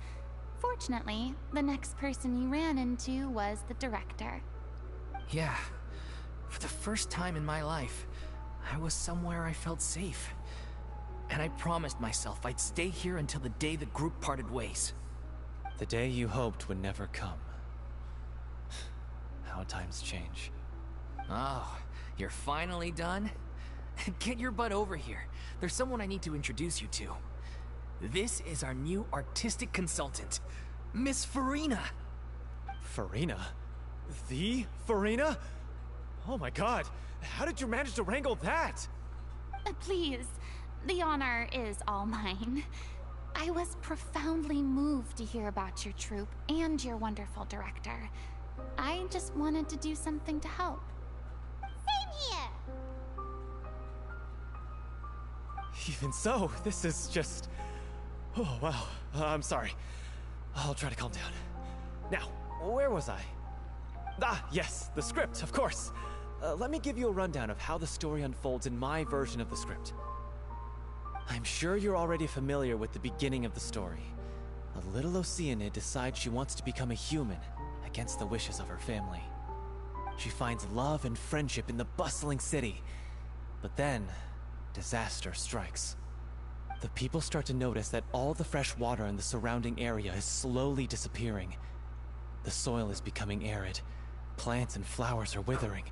Fortunately, the next person you ran into was the director. Yeah. For the first time in my life, I was somewhere I felt safe. And I promised myself I'd stay here until the day the group parted ways. The day you hoped would never come. How times change. Oh, you're finally done? Get your butt over here. There's someone I need to introduce you to. This is our new artistic consultant, Miss Furina. Furina? The Furina? Oh my god, how did you manage to wrangle that? Please, the honor is all mine. I was profoundly moved to hear about your troupe and your wonderful director. I just wanted to do something to help. Same here! Even so, this is just... Oh, wow. I'm sorry. I'll try to calm down. Now, where was I? Ah, yes, the script, of course. Let me give you a rundown of how the story unfolds in my version of the script. I'm sure you're already familiar with the beginning of the story. A little Oceanid decides she wants to become a human, against the wishes of her family. She finds love and friendship in the bustling city. But then, disaster strikes. The people start to notice that all the fresh water in the surrounding area is slowly disappearing. The soil is becoming arid, plants and flowers are withering,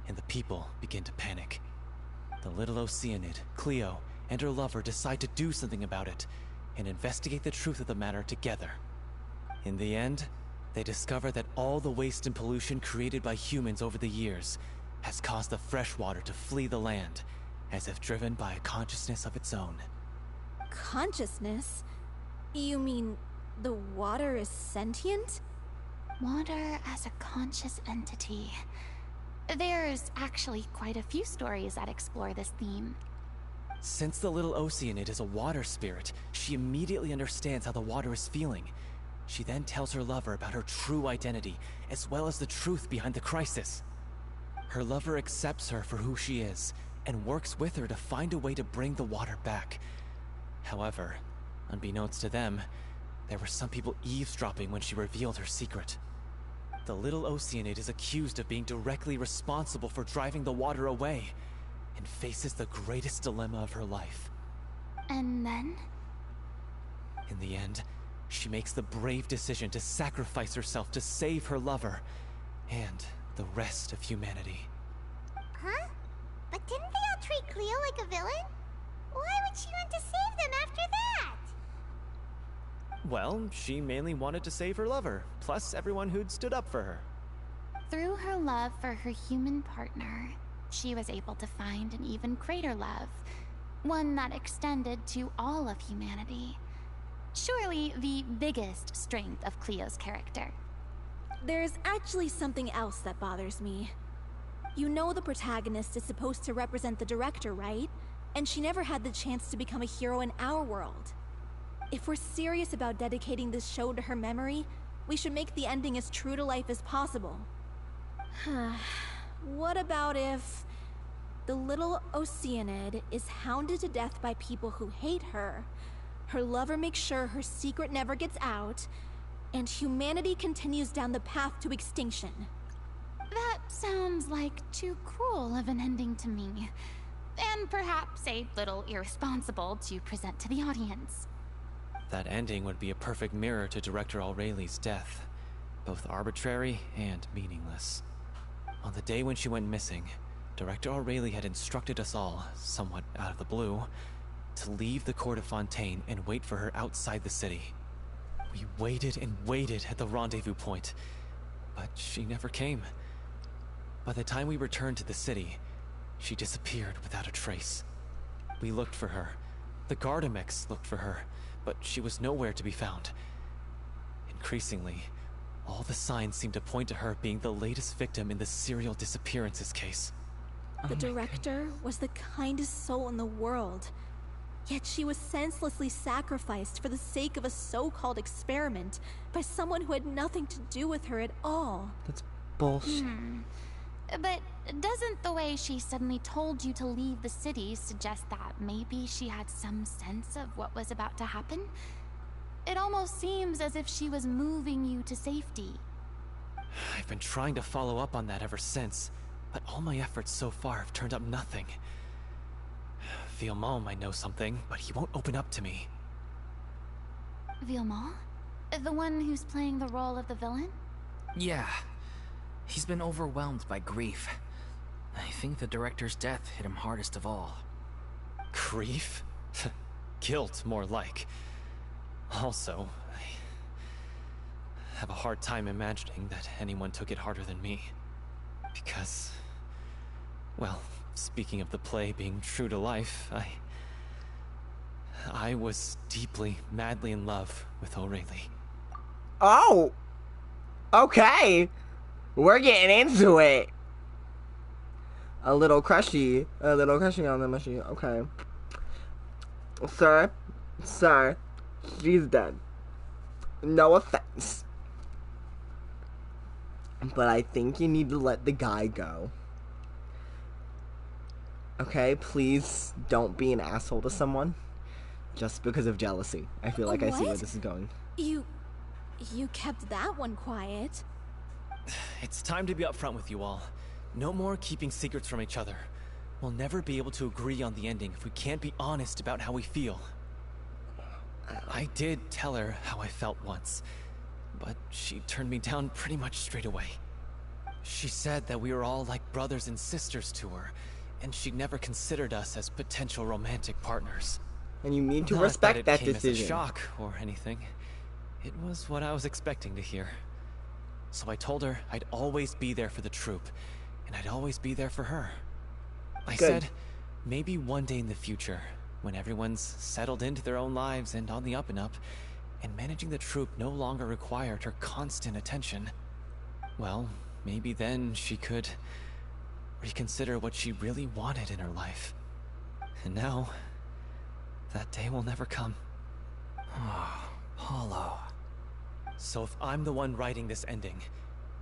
and the people begin to panic. The little Oceanid, Cleo, and her lover decide to do something about it, and investigate the truth of the matter together. In the end, they discover that all the waste and pollution created by humans over the years has caused the fresh water to flee the land, as if driven by a consciousness of its own. Consciousness? You mean the water is sentient? Water as a conscious entity. There's actually quite a few stories that explore this theme. Since the little Oceanid is a water spirit, she immediately understands how the water is feeling. She then tells her lover about her true identity, as well as the truth behind the crisis. Her lover accepts her for who she is, and works with her to find a way to bring the water back. However, unbeknownst to them, there were some people eavesdropping when she revealed her secret. The little Oceanid is accused of being directly responsible for driving the water away, and faces the greatest dilemma of her life. And then? In the end, she makes the brave decision to sacrifice herself to save her lover, and the rest of humanity. Huh? But didn't they all treat Cleo like a villain? Why would she want to save them after that? Well, she mainly wanted to save her lover, plus everyone who'd stood up for her. Through her love for her human partner, she was able to find an even greater love, one that extended to all of humanity. Surely the biggest strength of Cleo's character. There's actually something else that bothers me. You know the protagonist is supposed to represent the director, right? And she never had the chance to become a hero in our world. If we're serious about dedicating this show to her memory, we should make the ending as true to life as possible. What about if the little Oceanid is hounded to death by people who hate her, her lover makes sure her secret never gets out, and humanity continues down the path to extinction? That sounds like too cruel of an ending to me. And perhaps a little irresponsible to present to the audience. That ending would be a perfect mirror to Director Aureli's death, both arbitrary and meaningless. On the day when she went missing, Director Aureli had instructed us all, somewhat out of the blue, to leave the court of Fontaine and wait for her outside the city. We waited and waited at the rendezvous point, but she never came. By the time we returned to the city, she disappeared without a trace. We looked for her. The Gardamex looked for her, but she was nowhere to be found. Increasingly, All the signs seem to point to her being the latest victim in the serial disappearances case. The director was the kindest soul in the world. Yet she was senselessly sacrificed for the sake of a so-called experiment by someone who had nothing to do with her at all. That's bullshit. But doesn't the way she suddenly told you to leave the city suggest that maybe she had some sense of what was about to happen? It almost seems as if she was moving you to safety. I've been trying to follow up on that ever since, but all my efforts so far have turned up nothing. Villemont might know something, but he won't open up to me. Villemont? The one who's playing the role of the villain? Yeah. He's been overwhelmed by grief. I think the director's death hit him hardest of all. Grief? Guilt, more like. Also, I have a hard time imagining that anyone took it harder than me. Because, well, speaking of the play being true to life, I was deeply, madly in love with Aurelie. Oh! Okay! We're getting into it! A little crushy on the mushy, okay. Sir, she's dead. No offense. But I think you need to let the guy go. Okay, please don't be an asshole to someone just because of jealousy. I feel like I see where this is going. You kept that one quiet. It's time to be upfront with you all. No more keeping secrets from each other. We'll never be able to agree on the ending if we can't be honest about how we feel. I did tell her how I felt once, but she turned me down pretty much straight away. She said that we were all like brothers and sisters to her, and she'd never considered us as potential romantic partners. And you need to Not respect that it came decision. as a shock or anything. It was what I was expecting to hear. So I told her I'd always be there for the troupe, and I'd always be there for her. I said, maybe one day in the future, when everyone's settled into their own lives and on the up and up, and managing the troupe no longer required her constant attention, well, maybe then she could reconsider what she really wanted in her life. And now, that day will never come. Oh, Paulo. So if I'm the one writing this ending,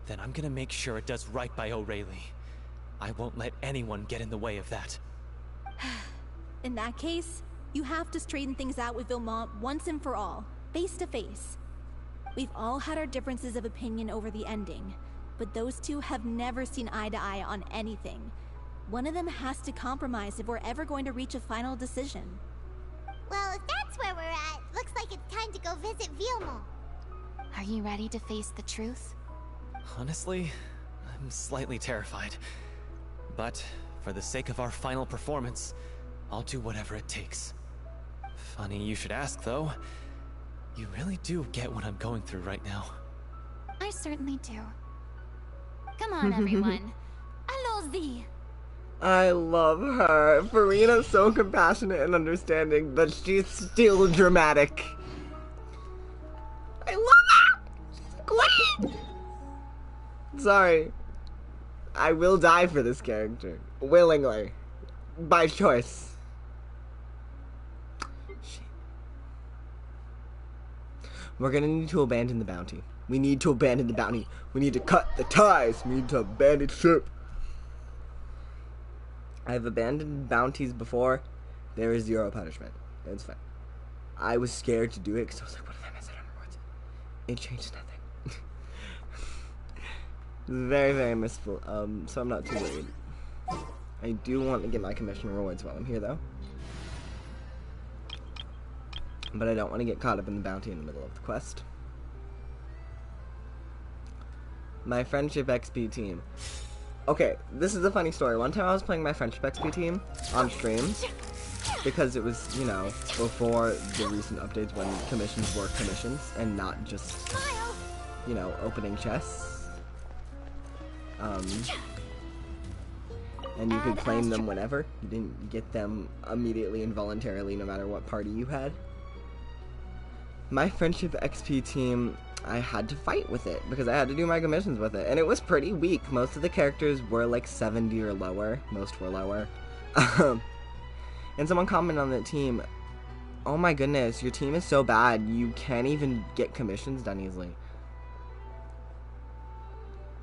then I'm gonna make sure it does right by Aurelie. I won't let anyone get in the way of that. In that case, you have to straighten things out with Villemont once and for all, face to face. We've all had our differences of opinion over the ending, but those two have never seen eye to eye on anything. One of them has to compromise if we're ever going to reach a final decision. Well, if that's where we're at, looks like it's time to go visit Villemont. Are you ready to face the truth? Honestly, I'm slightly terrified. But for the sake of our final performance, I'll do whatever it takes. Funny you should ask, though. You really do get what I'm going through right now. I certainly do. Come on, everyone. Allons-y! I love her. Furina's so compassionate and understanding, but she's still dramatic. I love her! She's queen! Sorry. I will die for this character. Willingly. By choice. Shit. We're gonna need to abandon the bounty. We need to abandon the bounty. We need to cut the ties. We need to abandon ship. I've abandoned bounties before. There is zero punishment. It's fine. I was scared to do it because I was like, what if I mess it up rewards? It changed nothing. Very, very missful. So I'm not too worried. I do want to get my commission rewards while I'm here, though. But I don't want to get caught up in the bounty in the middle of the quest. My friendship XP team. Okay, this is a funny story. One time I was playing my friendship XP team on stream because it was, you know, before the recent updates when commissions were commissions and not just, you know, opening chests. And you could claim them whenever. You didn't get them immediately and voluntarily no matter what party you had. my friendship XP team, I had to fight with it because I had to do my commissions with it, and it was pretty weak. Most of the characters were like 70 or lower. Most were lower. And someone commented on that team, oh my goodness, your team is so bad, you can't even get commissions done easily.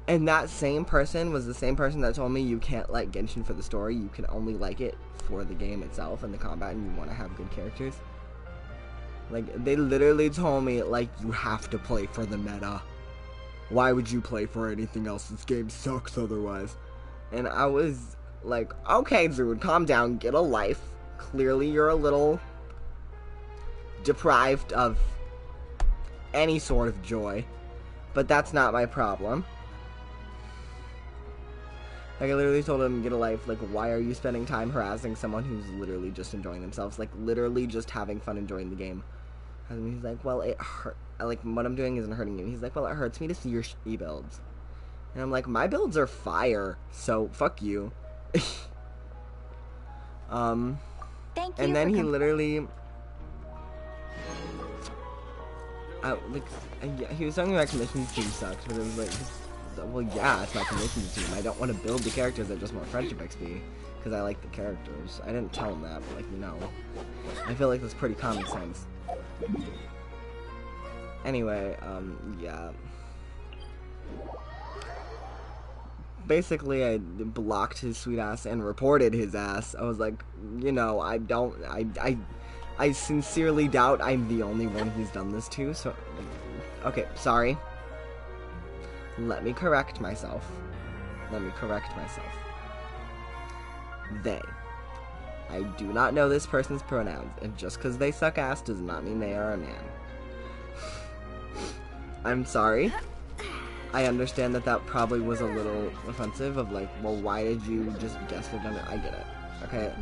And that same person was the same person that told me you can't like Genshin for the story, you can only like it for the game itself and the combat, and you want to have good characters. Like, they literally told me, like, you have to play for the meta. Why would you play for anything else? This game sucks otherwise. And I was like, okay, dude, calm down, get a life. Clearly you're a little deprived of any sort of joy. But that's not my problem. Like, I literally told him, get a life. Like, why are you spending time harassing someone who's literally just enjoying themselves? Like, literally just having fun enjoying the game. And he's like, well, it hurt. Like, what I'm doing isn't hurting you. He's like, well, it hurts me to see your shitty builds. And I'm like, my builds are fire, so fuck you. Thank you. And then he literally... he was talking about commissions team sucked, but it was like... Well, yeah, it's my commissions team. I don't want to build the characters, I just want friendship XP. Because I like the characters. I didn't tell him that, but, like, you know. I feel like that's pretty common sense. Anyway, yeah. Basically, I blocked his sweet ass and reported his ass. I was like, you know, I sincerely doubt I'm the only one he's done this to, so... Okay, sorry. Let me correct myself. They. I do not know this person's pronouns, and just because they suck ass does not mean they are a man. I'm sorry. I understand that probably was a little offensive of like, well, why did you just guess their gender? I get it. Okay?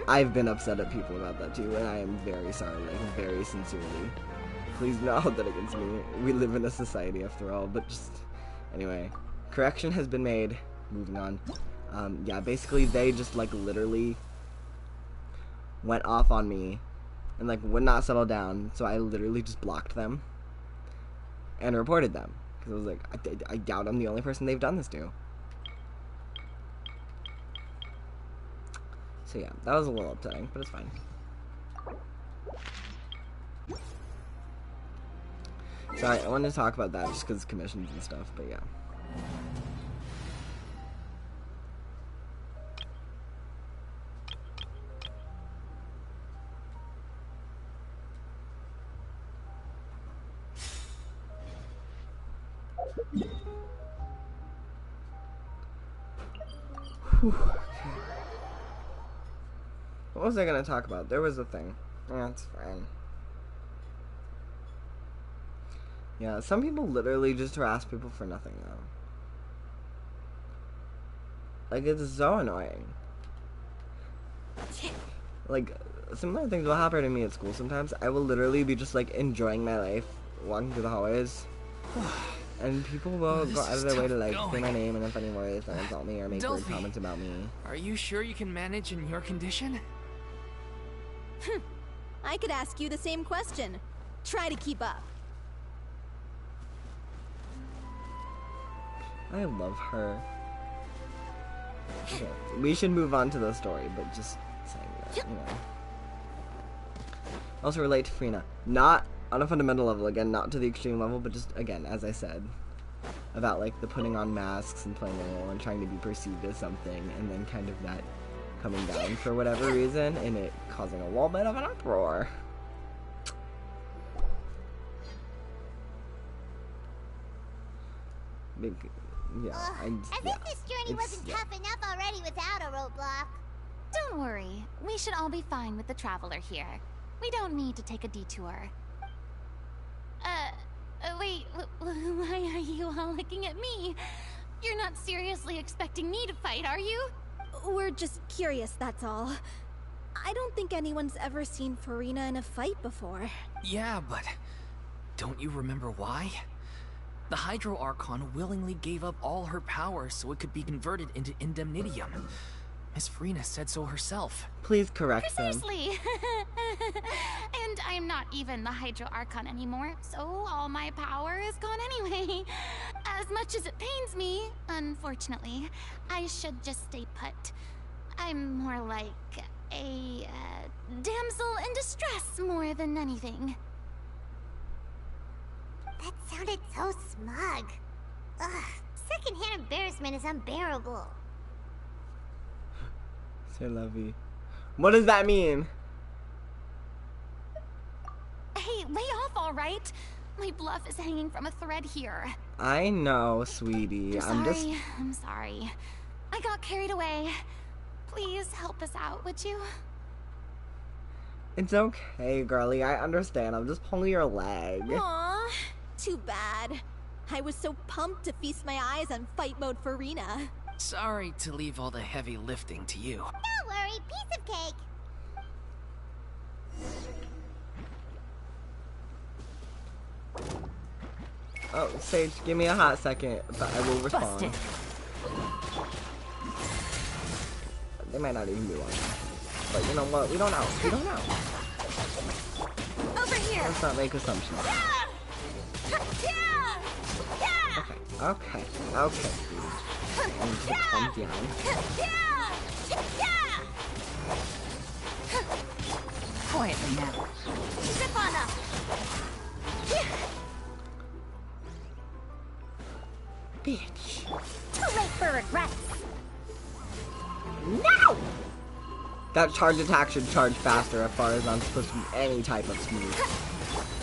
I've been upset at people about that too, and I am very sorry, like, very sincerely. Please don't hold that against me. We live in a society after all, but just... Anyway, correction has been made. Moving on. Yeah, basically they just, like, literally went off on me and, like, would not settle down, so I literally just blocked them and reported them. Because I was like, I doubt I'm the only person they've done this to. So yeah, that was a little upsetting, but it's fine. Sorry, I wanted to talk about that just because commissions and stuff, but yeah. What was I gonna talk about? There was a thing. Yeah, it's fine. Yeah, some people literally just harass people for nothing, though. Like, it's so annoying. Like, similar things will happen to me at school sometimes. I will literally be just, like, enjoying my life, walking through the hallways. And people will go out of their way to, like, say my name in a funny voice and insult me or make weird comments about me. Are you sure you can manage in your condition? I could ask you the same question. Try to keep up. I love her. Okay, we should move on to the story, but just saying that, you know. Also relate to Furina. Not on a fundamental level, again, not to the extreme level, but just, again, as I said, about, like, the putting on masks and playing a role and trying to be perceived as something, and then kind of that coming down for whatever reason, and it causing a little bit of an uproar. Big, yeah, I think this journey wasn't tough enough already without a roadblock. Don't worry. We should all be fine with the traveler here. We don't need to take a detour. Wait, why are you all looking at me? You're not seriously expecting me to fight, are you? We're just curious, that's all. I don't think anyone's ever seen Furina in a fight before. Yeah, but don't you remember why? The Hydro Archon willingly gave up all her power so it could be converted into Indemnitium. Miss Furina said so herself. Please correct them. Precisely. And I'm not even the Hydro Archon anymore, so all my power is gone anyway. As much as it pains me, unfortunately, I should just stay put. I'm more like a damsel in distress more than anything. That sounded so smug. Ugh, secondhand embarrassment is unbearable. C'est la vie. What does that mean? Hey, lay off, all right? My bluff is hanging from a thread here. I know, sweetie. I'm sorry. I got carried away. Please help us out, would you? It's okay, girlie. I understand. I'm just pulling your leg. Aww, too bad. I was so pumped to feast my eyes on fight mode Furina. Sorry to leave all the heavy lifting to you. Don't worry, piece of cake. Oh, Sage, give me a hot second, but I will respond. Busted. They might not even be watching. But you know what? We don't know. We don't know. Over here. Let's not make assumptions. Okay, sweetie. I need you to calm down. Quietly now. Zip on up. Bitch. Too late for regrets. No! That charge attack should charge faster as far as I'm supposed to be any type of smooth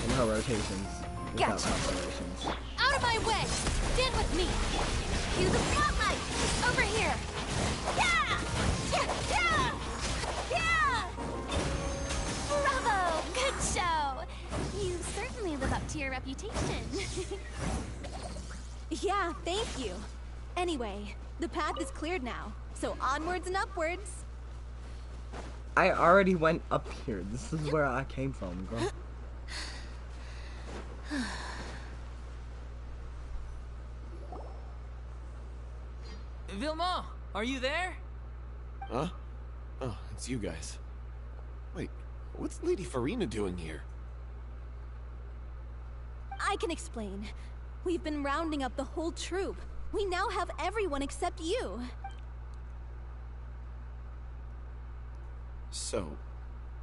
in her rotations without Gotcha. constellations. Out of my way! Stand with me! Use the spotlight. Over here! Yeah! Yeah! Yeah! Bravo! Good show! You certainly live up to your reputation. Yeah, thank you. Anyway, the path is cleared now, so onwards and upwards. I already went up here. This is where I came from, girl. Vilma, are you there? Huh? Oh, it's you guys. Wait, what's Lady Furina doing here? I can explain. We've been rounding up the whole troop. We now have everyone except you. So,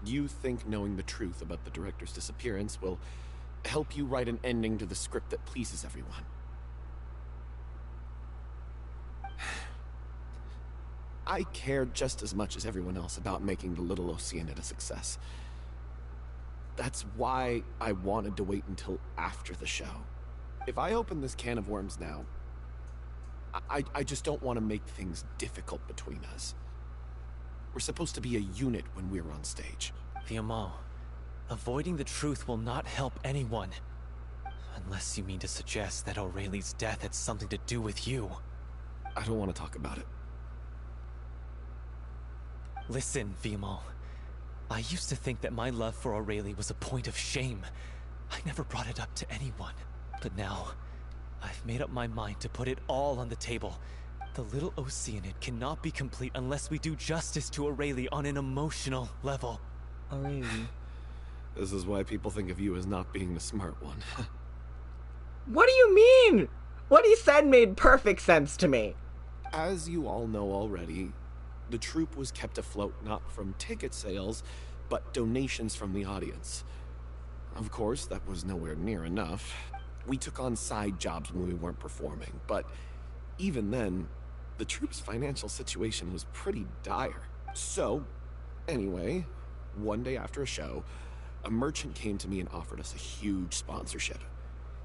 you think knowing the truth about the director's disappearance will help you write an ending to the script that pleases everyone? I care just as much as everyone else about making the Little Oceanid a success. That's why I wanted to wait until after the show. If I open this can of worms now, I just don't want to make things difficult between us. We're supposed to be a unit when we're on stage. Vilma, avoiding the truth will not help anyone. Unless you mean to suggest that Aurelie's death had something to do with you. I don't want to talk about it. Listen, Vilma. I used to think that my love for Aurelie was a point of shame. I never brought it up to anyone. But now, I've made up my mind to put it all on the table. The Little Oceanid cannot be complete unless we do justice to Aurelie on an emotional level. Aurelie. This is why people think of you as not being the smart one. What do you mean? What he said made perfect sense to me. As you all know already, the troupe was kept afloat not from ticket sales, but donations from the audience. Of course, that was nowhere near enough. We took on side jobs when we weren't performing, but even then, the troupe's financial situation was pretty dire. So, anyway, one day after a show, a merchant came to me and offered us a huge sponsorship.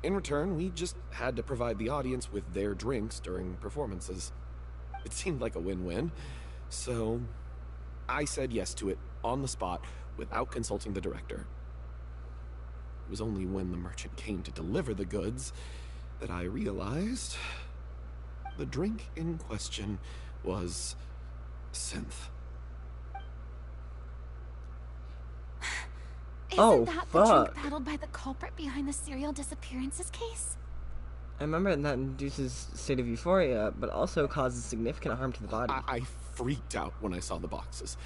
In return, we just had to provide the audience with their drinks during performances. It seemed like a win-win, so I said yes to it on the spot without consulting the director. It was only when the merchant came to deliver the goods that I realized the drink in question was synth. Isn't that the drink paddled by the culprit behind the serial disappearances case? I remember that induces state of euphoria, but also causes significant harm to the body. I freaked out when I saw the boxes.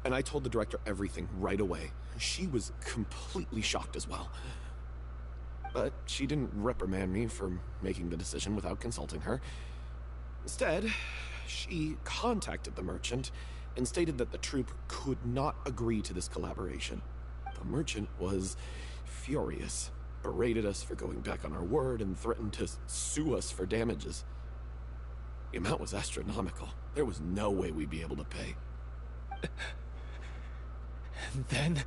And I told the director everything right away. She was completely shocked as well. But she didn't reprimand me for making the decision without consulting her. Instead, she contacted the merchant and stated that the troupe could not agree to this collaboration. The merchant was furious, berated us for going back on our word, and threatened to sue us for damages. The amount was astronomical. There was no way we'd be able to pay. And then?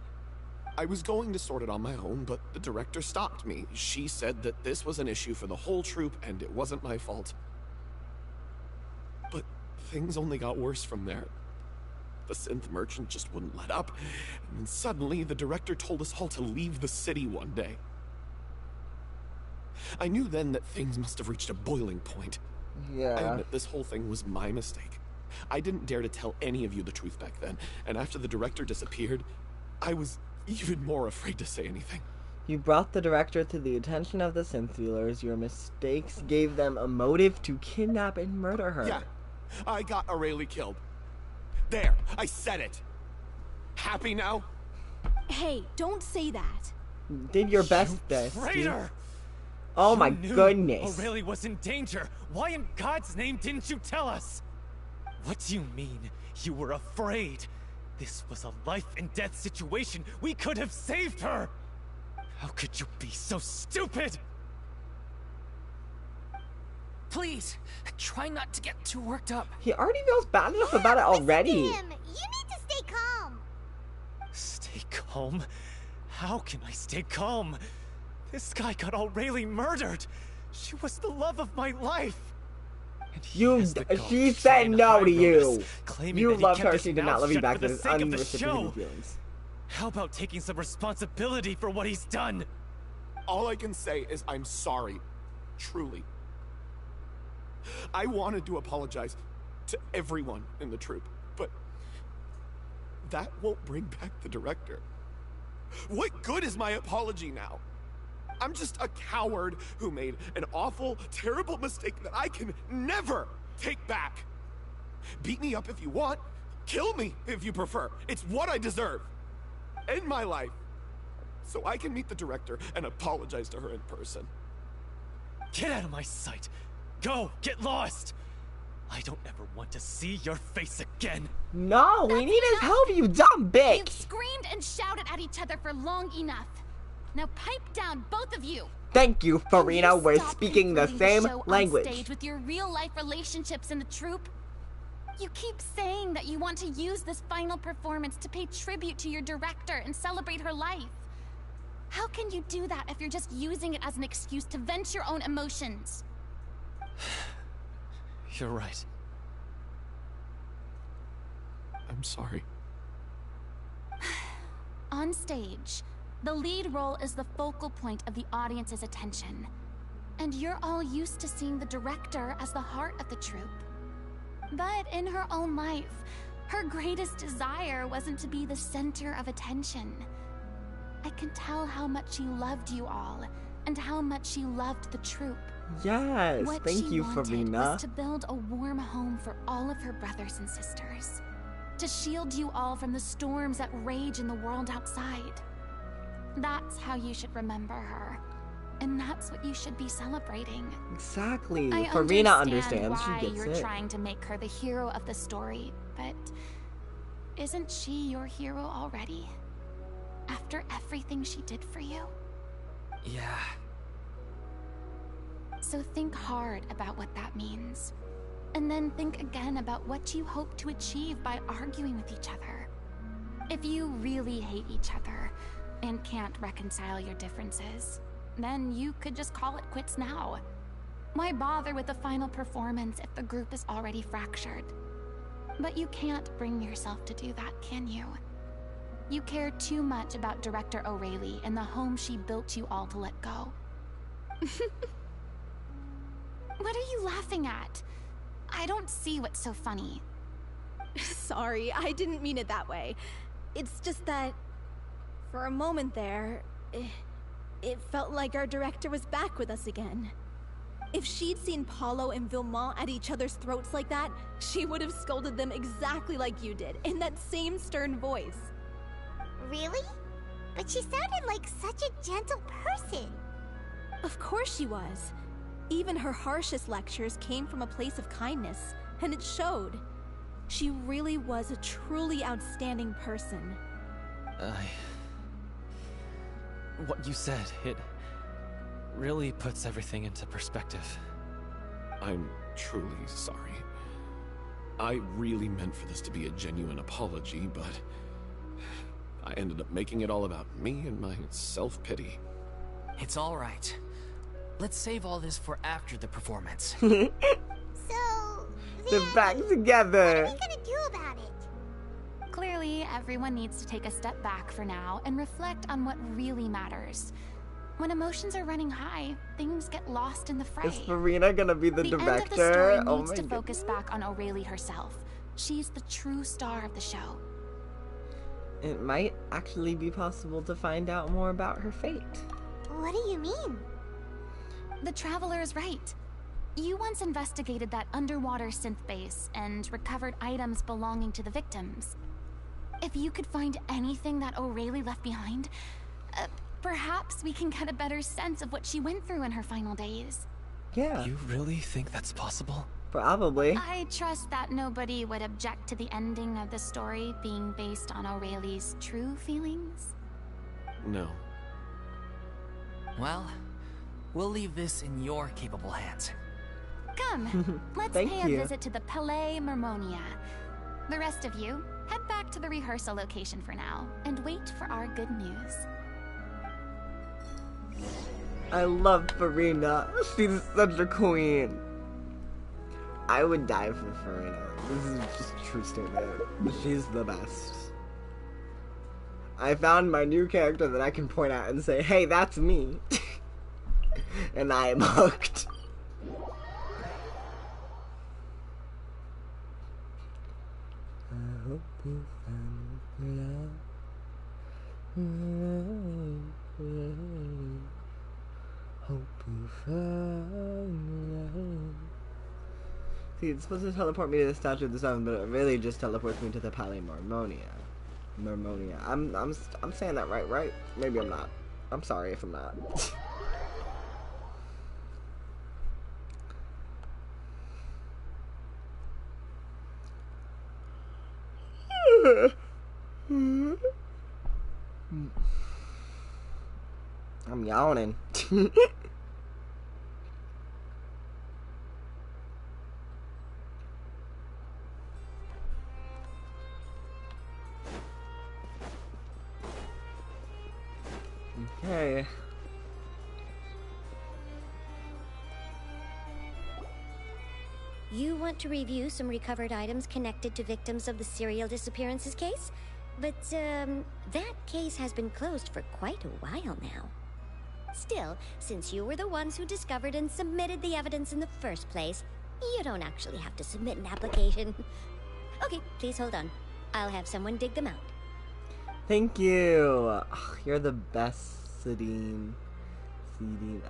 I was going to sort it on my own, but the director stopped me. She said that this was an issue for the whole troupe, and it wasn't my fault. But things only got worse from there. The synth merchant just wouldn't let up, and then suddenly the director told us all to leave the city one day. I knew then that things must have reached a boiling point. Yeah. I admit this whole thing was my mistake. I didn't dare to tell any of you the truth back then, and after the director disappeared, I was even more afraid to say anything. You brought the director to the attention of the synth dealers. Your mistakes gave them a motive to kidnap and murder her. Yeah, I got Aurelie killed. There, I said it. Happy now? Hey, don't say that. Did your best, Bestie. Traitor! Oh You my knew goodness. Aurelie was in danger. Why in God's name didn't you tell us? What do you mean? You were afraid? This was a life and death situation. We could have saved her. How could you be so stupid? Please, try not to get too worked up. He already feels bad enough about it already. Listen to him. You need to stay calm. Stay calm? How can I stay calm? This guy got Aurelie murdered. She was the love of my life. And he has the gall She to try said and no hide to you. this, claiming You that he loved kept her. his She did mouth not love you shut back. for That the is sake of the unreciprocated show. feelings. How about taking some responsibility for what he's done? All I can say is I'm sorry. Truly. I wanted to apologize to everyone in the troupe, but that won't bring back the director. What good is my apology now? I'm just a coward who made an awful, terrible mistake that I can never take back. Beat me up if you want. Kill me if you prefer. It's what I deserve. End my life. So I can meet the director and apologize to her in person. Get out of my sight. Go, get lost. I don't ever want to see your face again. No, we need his help, you dumb bitch. You've screamed and shouted at each other for long enough. Now pipe down, both of you. Thank you, Furina. Can you We're stop speaking the conflating same show on language. stage with your real-life relationships in the troupe. You keep saying that you want to use this final performance to pay tribute to your director and celebrate her life. How can you do that if you're just using it as an excuse to vent your own emotions? You're right. I'm sorry. On stage, the lead role is the focal point of the audience's attention. And you're all used to seeing the director as the heart of the troupe. But in her own life, her greatest desire wasn't to be the center of attention. I can tell how much she loved you all, and how much she loved the troupe. Yes, What thank she you, wanted Furina. was to build a warm home for all of her brothers and sisters. To shield you all from the storms that rage in the world outside. That's how you should remember her. And that's what you should be celebrating. Exactly. I Furina understand understands. why She gets you're it. trying to make her the hero of the story, but isn't she your hero already? After everything she did for you? Yeah. So think hard about what that means. And then think again about what you hope to achieve by arguing with each other. If you really hate each other and can't reconcile your differences, then you could just call it quits now. Why bother with the final performance if the group is already fractured? But you can't bring yourself to do that, can you? You care too much about Director Aurelie and the home she built you all to let go. What are you laughing at? I don't see what's so funny. Sorry, I didn't mean it that way. It's just that, for a moment there, it felt like our director was back with us again. If she'd seen Paulo and Vilmont at each other's throats like that, she would have scolded them exactly like you did, in that same stern voice. Really? But she sounded like such a gentle person. Of course she was. Even her harshest lectures came from a place of kindness, and it showed. She really was a truly outstanding person. What you said, it really puts everything into perspective. I'm truly sorry. I really meant for this to be a genuine apology, but I ended up making it all about me and my self-pity. It's all right. Let's save all this for after the performance. So, They're back together. what are we gonna do about it? Clearly, everyone needs to take a step back for now and reflect on what really matters. When emotions are running high, things get lost in the fray. Is Furina gonna be the director? End of the story Oh needs my to god. focus back on O'Reilly herself. She's the true star of the show. It might actually be possible to find out more about her fate. What do you mean? The Traveler is right. You once investigated that underwater synth base and recovered items belonging to the victims. If you could find anything that O'Reilly left behind, perhaps we can get a better sense of what she went through in her final days. Yeah, You really think that's possible? probably. I trust that nobody would object to the ending of the story being based on O'Reilly's true feelings. No. Well, we'll leave this in your capable hands. Come, let's Thank pay you. a visit to the Palais Mermonia. The rest of you, head back to the rehearsal location for now, and wait for our good news. I love Furina. She's such a queen. I would die for Furina. This is just a true statement. She's the best. I found my new character that I can point out and say, hey, that's me. And I am hooked. I hope you found love. Hope you found love. See, it's supposed to teleport me to the Statue of the Sun, but it really just teleports me to the Palais Mermonia. Mermonia. I'm saying that right? Maybe I'm not. I'm sorry if I'm not. I'm yawning. Okay. You want to review some recovered items connected to victims of the serial disappearances case? But, that case has been closed for quite a while now. Still, since you were the ones who discovered and submitted the evidence in the first place, you don't actually have to submit an application. Okay, please hold on. I'll have someone dig them out. Thank you. Ugh, you're the best, Sidine.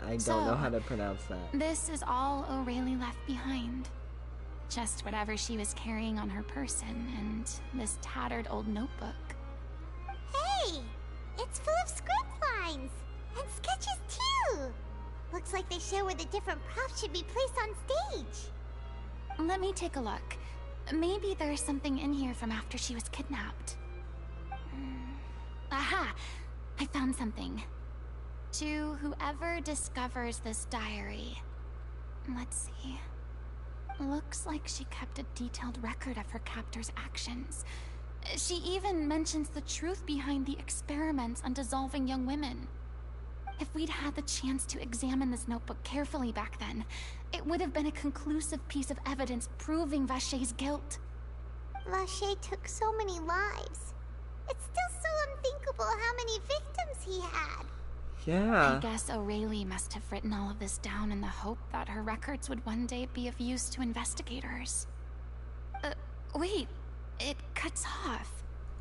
I don't know how to pronounce that. This is all O'Reilly left behind. Just whatever she was carrying on her person and this tattered old notebook. Hey! It's full of script lines! And sketches too! Looks like they show where the different props should be placed on stage. Let me take a look. Maybe there's something in here from after she was kidnapped. Aha! I found something. To whoever discovers this diary. Let's see. Looks like she kept a detailed record of her captor's actions. She even mentions the truth behind the experiments on dissolving young women. If we'd had the chance to examine this notebook carefully back then, it would have been a conclusive piece of evidence proving Vachey's guilt. Vachey took so many lives. It's still so unthinkable how many victims he had. Yeah. I guess O'Reilly must have written all of this down in the hope that her records would one day be of use to investigators. Wait, it cuts off.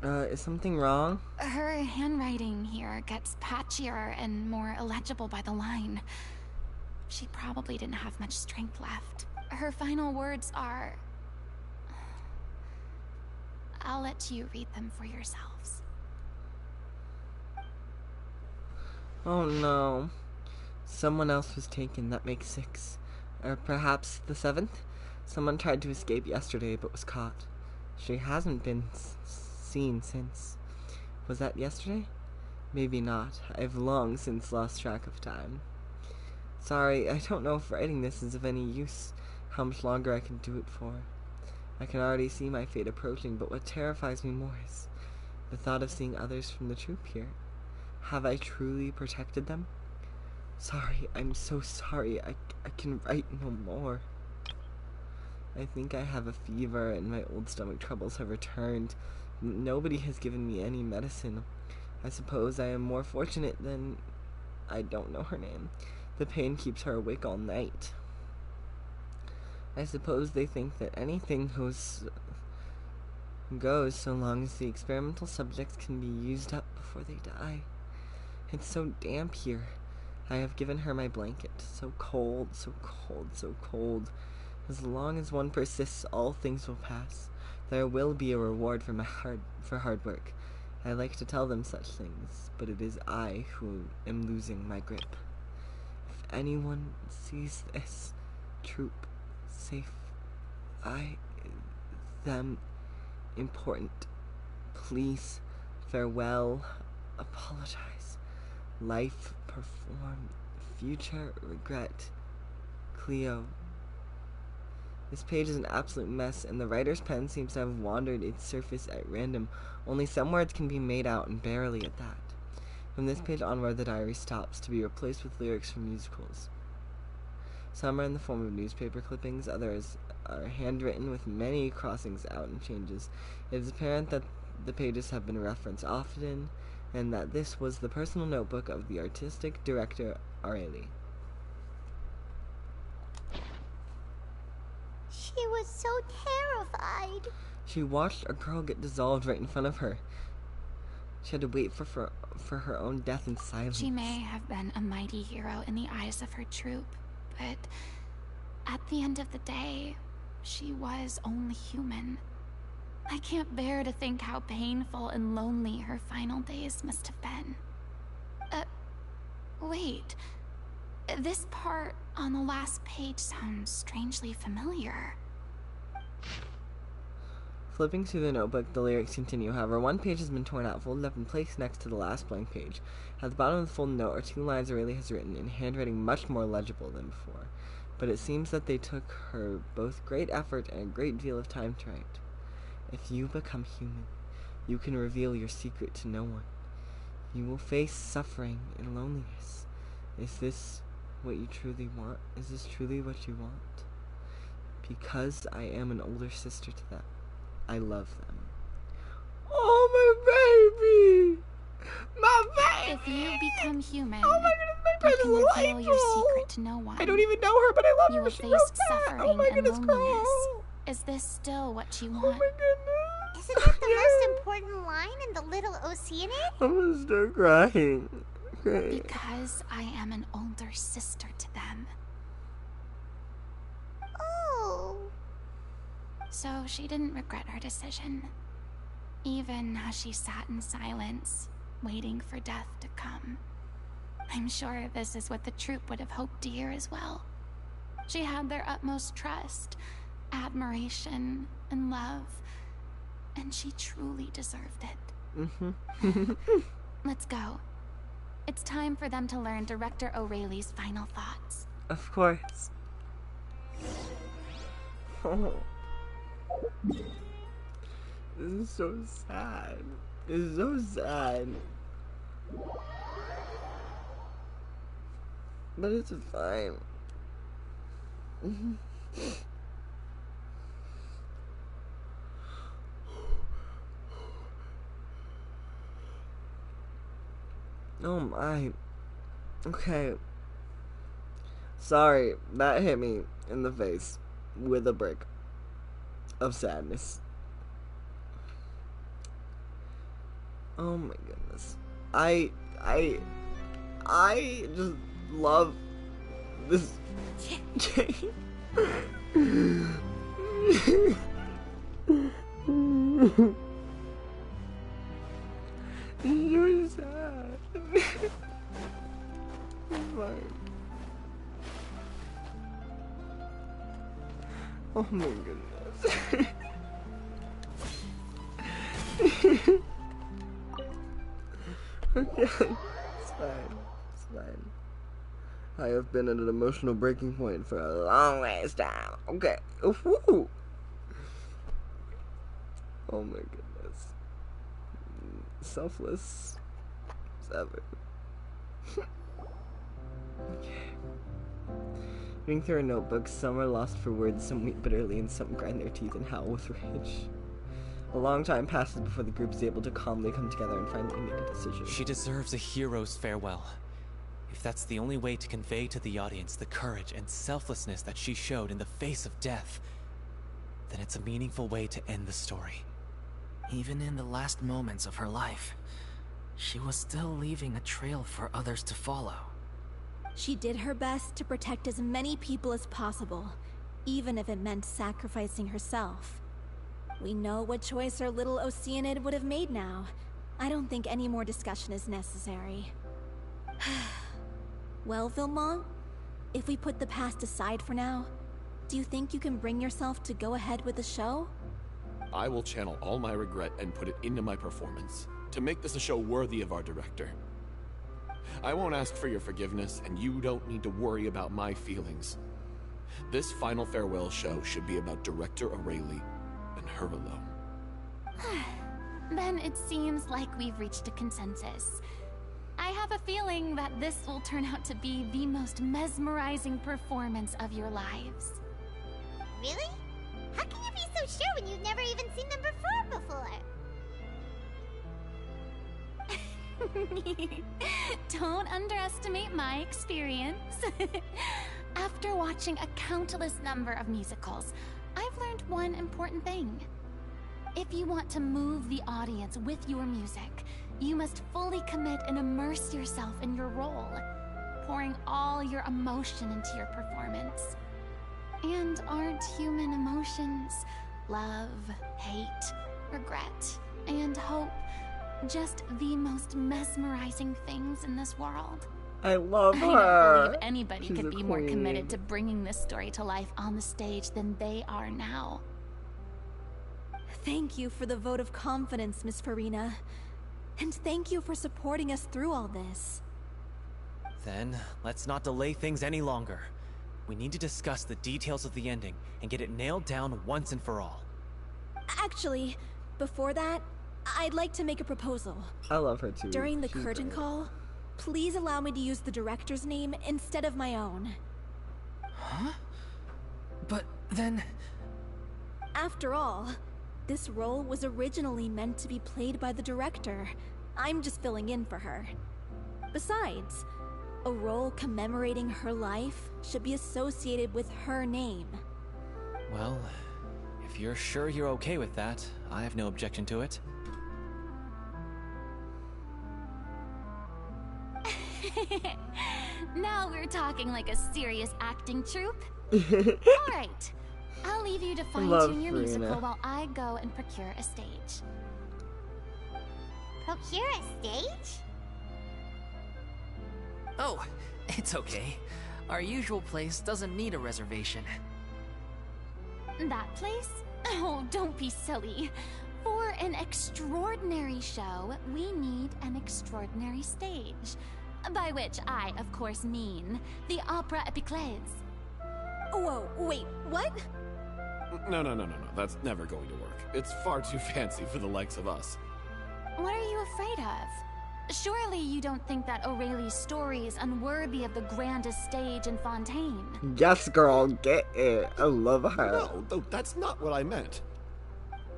Is something wrong? Her handwriting here gets patchier and more illegible by the line. she probably didn't have much strength left. Her final words are... I'll let you read them for yourselves. Oh no. Someone else was taken. That makes 6. Or perhaps the 7th? Someone tried to escape yesterday but was caught. She hasn't been seen since. Was that yesterday? Maybe not. I've long since lost track of time. Sorry, I don't know if writing this is of any use. How much longer I can do it for. I can already see my fate approaching, but what terrifies me more is the thought of seeing others from the troop here. Have I truly protected them? Sorry, I'm so sorry. I can write no more. I think I have a fever and my old stomach troubles have returned. Nobody has given me any medicine. I suppose I am more fortunate than... I don't know her name. The pain keeps her awake all night. I suppose they think that anything goes so long as the experimental subjects can be used up before they die. It's so damp here. I have given her my blanket. So cold, so cold, so cold. As long as one persists, all things will pass. There will be a reward for hard work. I like to tell them such things, but it is I who am losing my grip. If anyone sees this troop safe, them, important, please, farewell, apologize, life, perform, future, regret, Cleo. This page is an absolute mess, and the writer's pen seems to have wandered its surface at random. Only some words can be made out, and barely at that. From this page onward, the diary stops, to be replaced with lyrics from musicals. Some are in the form of newspaper clippings, others are handwritten with many crossings out and changes. It is apparent that the pages have been referenced often, and that this was the personal notebook of the artistic director, Aurelie. She was so terrified. She watched a girl get dissolved right in front of her. She had to wait for her own death in silence. She may have been a mighty hero in the eyes of her troop, but at the end of the day, she was only human. I can't bear to think how painful and lonely her final days must have been. Wait. This part on the last page sounds strangely familiar. Flipping through the notebook, the lyrics continue. However, one page has been torn out, folded up, and placed next to the last blank page. At the bottom of the folded note are 2 lines Aurelie has written in handwriting much more legible than before. But it seems that they took her both great effort and a great deal of time to write. If you become human, you can reveal your secret to no one. You will face suffering and loneliness. Is this what you truly want? Is this truly what you want? Because I am an older sister to them, I love them. Oh, my baby! My baby! If you become human, oh my goodness, you can reveal your secret to no one. I don't even know her, but I love her. You will She face wrote that. suffering Oh my and goodness, loneliness. girl. Is this still what you Oh want? my goodness. Isn't that the most important line in the little Oceanic? I'm gonna start crying. Okay. Because I am an older sister to them. Oh. So she didn't regret her decision, even as she sat in silence, waiting for death to come. I'm sure this is what the troop would have hoped to hear as well. She had their utmost trust, admiration, and love, and she truly deserved it. Let's go. It's time for them to learn Director Aurelie's final thoughts. Of course. Oh. This is so sad. This is so sad. But it's fine. Oh my. Okay. Sorry, that hit me in the face with a brick of sadness. Oh my goodness. I just love This. You're sad. Fine. Oh my goodness. Okay, it's fine. It's fine. I have been at an emotional breaking point for a long ways down. Okay. Woo. Oh my goodness. Selfless. Seven. Okay. Reading through our notebooks, some are lost for words, some weep bitterly, and some grind their teeth and howl with rage. A long time passes before the group is able to calmly come together and finally make a decision. She deserves a hero's farewell. If that's the only way to convey to the audience the courage and selflessness that she showed in the face of death, then it's a meaningful way to end the story. Even in the last moments of her life, she was still leaving a trail for others to follow. She did her best to protect as many people as possible, even if it meant sacrificing herself. We know what choice our little Oceanid would have made now. I don't think any more discussion is necessary. Well, Vilmont, if we put the past aside for now, do you think you can bring yourself to go ahead with the show? I will channel all my regret and put it into my performance, to make this a show worthy of our director. I won't ask for your forgiveness, and you don't need to worry about my feelings. This final farewell show should be about Director Aurelie and her alone. Then it seems like we've reached a consensus. I have a feeling that this will turn out to be the most mesmerizing performance of your lives. Really? How can you be so sure when you've never even seen them perform before? Don't underestimate my experience. After watching a countless number of musicals, I've learned one important thing. If you want to move the audience with your music, you must fully commit and immerse yourself in your role, pouring all your emotion into your performance. And aren't human emotions, love, hate, regret, and hope, just the most mesmerizing things in this world? I love her. I don't believe anybody She's could a be more queen. committed to bringing this story to life on the stage than they are now. Thank you for the vote of confidence, Miss Furina. And thank you for supporting us through all this. Then, let's not delay things any longer. We need to discuss the details of the ending and get it nailed down once and for all. Actually, before that, I'd like to make a proposal. I love her too. During the She's curtain great. call, please allow me to use the director's name instead of my own. Huh? But then... After all, this role was originally meant to be played by the director. I'm just filling in for her. Besides, a role commemorating her life should be associated with her name. Well, if you're sure you're okay with that, I have no objection to it. Now we're talking like a serious acting troupe. Alright, I'll leave you to Love fine-tune your Furina. musical while I go and procure a stage. Procure a stage? Oh, it's okay. Our usual place doesn't need a reservation. That place? Oh, don't be silly. For an extraordinary show, we need an extraordinary stage. By which I, of course, mean the Opera Epiclese. Whoa, wait, what? No. That's never going to work. It's far too fancy for the likes of us. What are you afraid of? Surely you don't think that Aurelie's story is unworthy of the grandest stage in Fontaine? Yes, girl, get it. I love her. No, though that's not what I meant.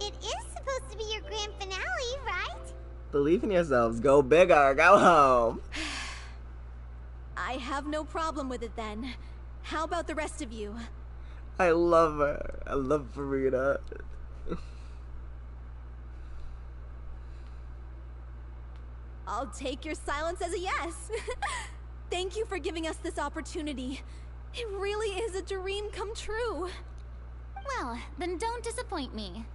It is supposed to be your grand finale, right? Believe in yourselves. Go bigger. Go home. I have no problem with it then. How about the rest of you? I love her. I love Furina. I'll take your silence as a yes. Thank you for giving us this opportunity. It really is a dream come true. Well, then don't disappoint me.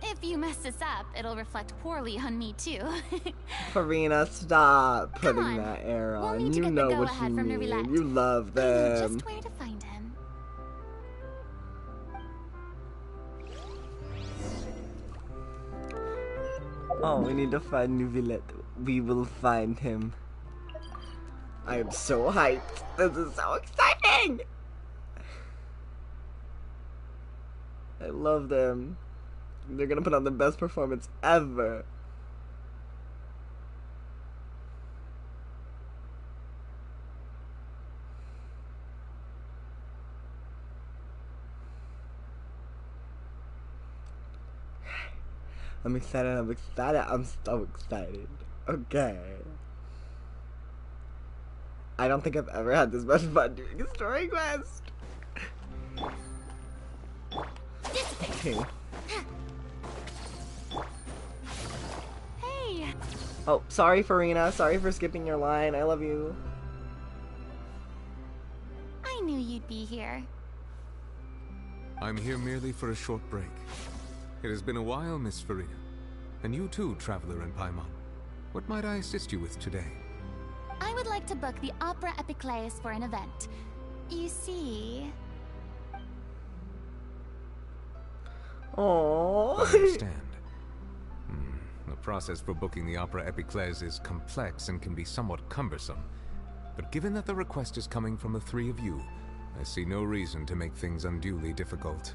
If you mess this up, it'll reflect poorly on me too. Furina, stop putting on. that air We'll on. need to You get the know what go-ahead you from mean. Neuvillette. You love I know them. just where to find him. Oh, we need to find Neuvillette. We will find him. I am so hyped. This is so exciting! I love them. They're gonna put on the best performance ever. I'm excited, I'm excited, I'm so excited. Okay. I don't think I've ever had this much fun doing a story quest. Okay. Hey! Oh, sorry, Furina. Sorry for skipping your line. I love you. I knew you'd be here. I'm here merely for a short break. It has been a while, Miss Furina. And you too, Traveler in Paimon. What might I assist you with today? I would like to book the Opera Epiclese for an event. You see... Aww. I understand. The process for booking the Opera Epiclese is complex and can be somewhat cumbersome. But given that the request is coming from the three of you, I see no reason to make things unduly difficult.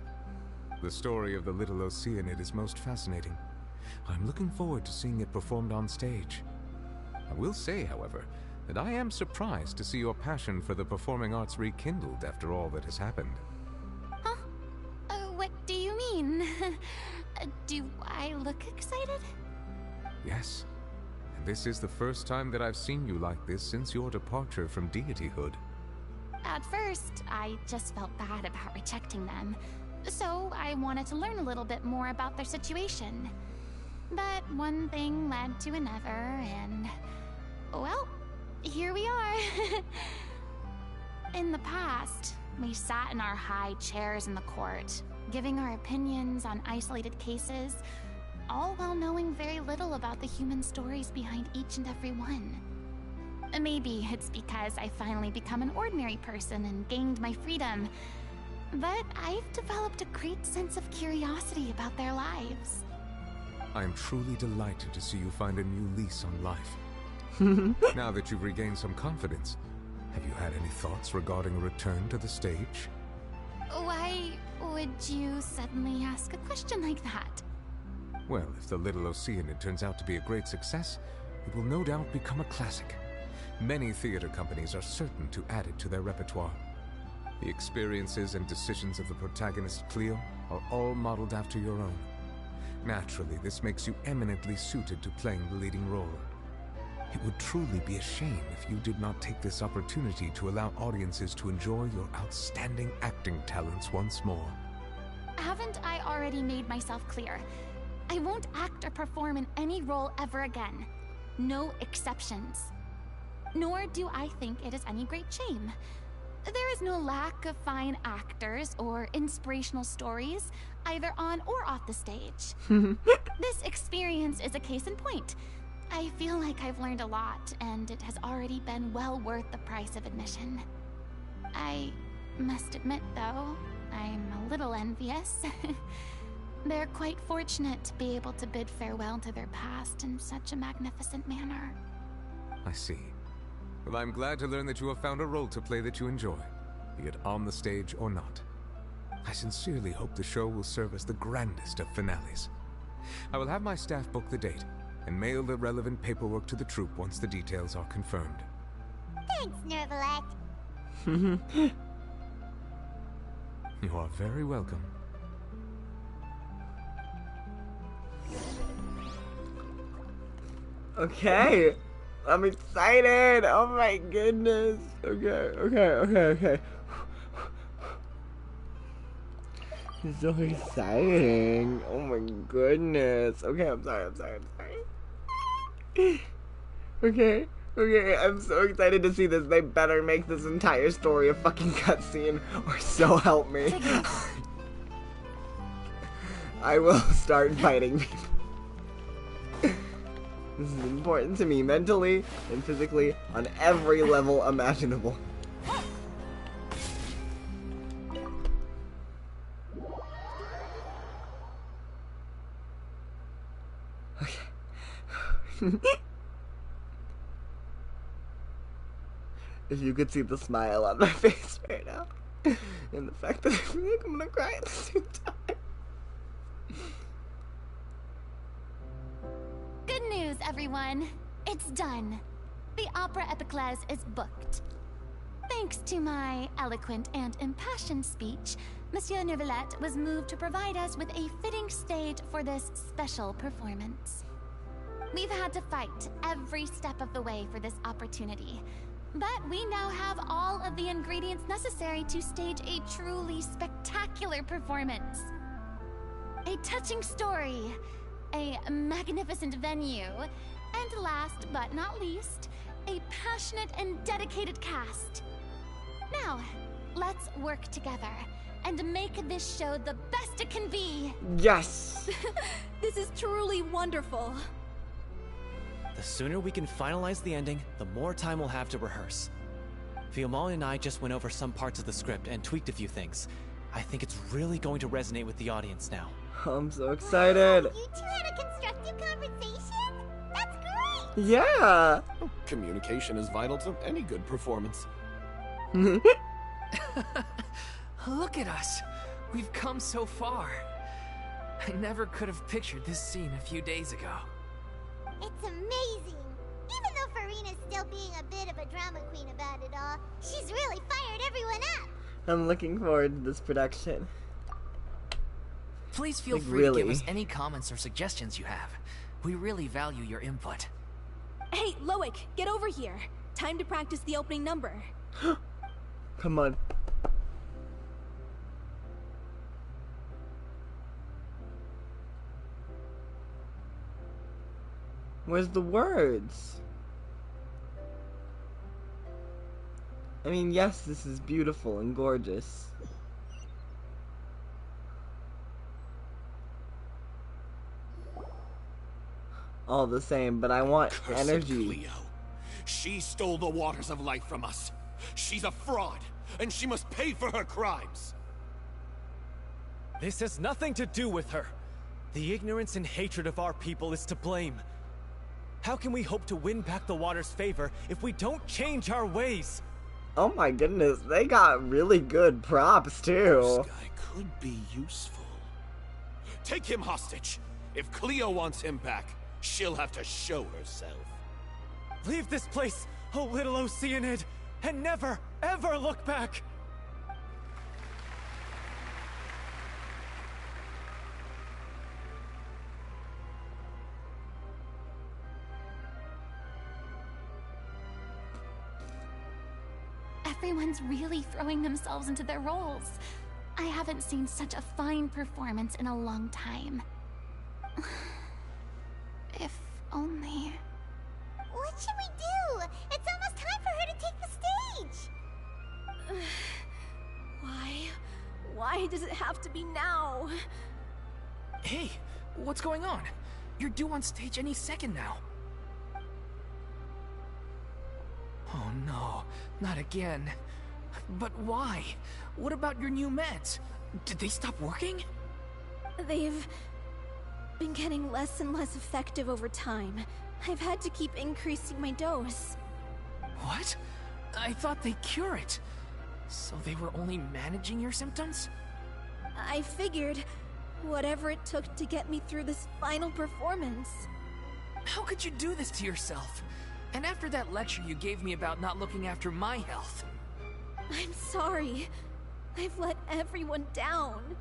The story of the Little Oceanid is most fascinating. I'm looking forward to seeing it performed on stage. I will say, however, that I am surprised to see your passion for the performing arts rekindled after all that has happened. Huh? What do you mean? Do I look excited? Yes. And this is the first time that I've seen you like this since your departure from deityhood. At first, I just felt bad about rejecting them. So I wanted to learn a little bit more about their situation. But one thing led to another, and... well, here we are. In the past, we sat in our high chairs in the court, giving our opinions on isolated cases, all while knowing very little about the human stories behind each and every one. Maybe it's because I finally become an ordinary person and gained my freedom, but I've developed a great sense of curiosity about their lives. I am truly delighted to see you find a new lease on life. Now that you've regained some confidence, have you had any thoughts regarding a return to the stage? Why would you suddenly ask a question like that? Well, if the Little Oceanid turns out to be a great success, it will no doubt become a classic. Many theater companies are certain to add it to their repertoire. The experiences and decisions of the protagonist Cleo are all modeled after your own. Naturally, this makes you eminently suited to playing the leading role. It would truly be a shame if you did not take this opportunity to allow audiences to enjoy your outstanding acting talents once more. Haven't I already made myself clear? I won't act or perform in any role ever again. No exceptions. Nor do I think it is any great shame. There is no lack of fine actors or inspirational stories, either on or off the stage. This experience is a case in point. I feel like I've learned a lot, and it has already been well worth the price of admission. I must admit, though, I'm a little envious. They're quite fortunate to be able to bid farewell to their past in such a magnificent manner. I see. Well, I'm glad to learn that you have found a role to play that you enjoy, be it on the stage or not. I sincerely hope the show will serve as the grandest of finales. I will have my staff book the date and mail the relevant paperwork to the troupe once the details are confirmed. Thanks, Neuvillette. You are very welcome. Okay. I'm excited. Oh my goodness. Okay. It's so exciting. Oh my goodness. Okay, I'm sorry. Okay. Okay, I'm so excited to see this. They better make this entire story a fucking cutscene, or so help me. I will start fighting people. This is important to me mentally and physically on every level imaginable. Okay. If you could see the smile on my face right now, and the fact that I feel like I'm gonna cry at the same time. Good news, everyone. It's done. The opera epiclese is booked. Thanks to my eloquent and impassioned speech, Monsieur Neuvillette was moved to provide us with a fitting stage for this special performance. We've had to fight every step of the way for this opportunity, but we now have all of the ingredients necessary to stage a truly spectacular performance. A touching story, a magnificent venue, and last but not least, a passionate and dedicated cast. Now, let's work together and make this show the best it can be. Yes! This is truly wonderful. The sooner we can finalize the ending, the more time we'll have to rehearse. Fiamma and I just went over some parts of the script and tweaked a few things. I think it's really going to resonate with the audience now. I'm so excited. Wow, you two had a constructive conversation? That's great! Yeah! Communication is vital to any good performance. Look at us. We've come so far. I never could have pictured this scene a few days ago. It's amazing! Even though Furina's still being a bit of a drama queen about it all, she's really fired everyone up! I'm looking forward to this production. Please feel free to give us any comments or suggestions you have. We really value your input. Hey, Loic, get over here. Time to practice the opening number. Come on. Where's the words? I mean, yes, this is beautiful and gorgeous. All the same, but I want Cursed energy. Cleo. She stole the waters of life from us. She's a fraud, and she must pay for her crimes. This has nothing to do with her. The ignorance and hatred of our people is to blame. How can we hope to win back the water's favor if we don't change our ways? Oh my goodness, they got really good props too. This guy could be useful. Take him hostage. If Cleo wants him back, she'll have to show herself. Leave this place, oh little Oceanid, and never, ever look back! Everyone's really throwing themselves into their roles. I haven't seen such a fine performance in a long time. If only... What should we do? It's almost time for her to take the stage! Why does it have to be now? Hey, what's going on? You're due on stage any second now. Oh no, not again. But why? What about your new meds? Did they stop working? They've been getting less and less effective over time. I've had to keep increasing my dose. What? I thought they cure it. So they were only managing your symptoms? I figured whatever it took to get me through this final performance. How could you do this to yourself? And after that lecture you gave me about not looking after my health. I'm sorry. I've let everyone down.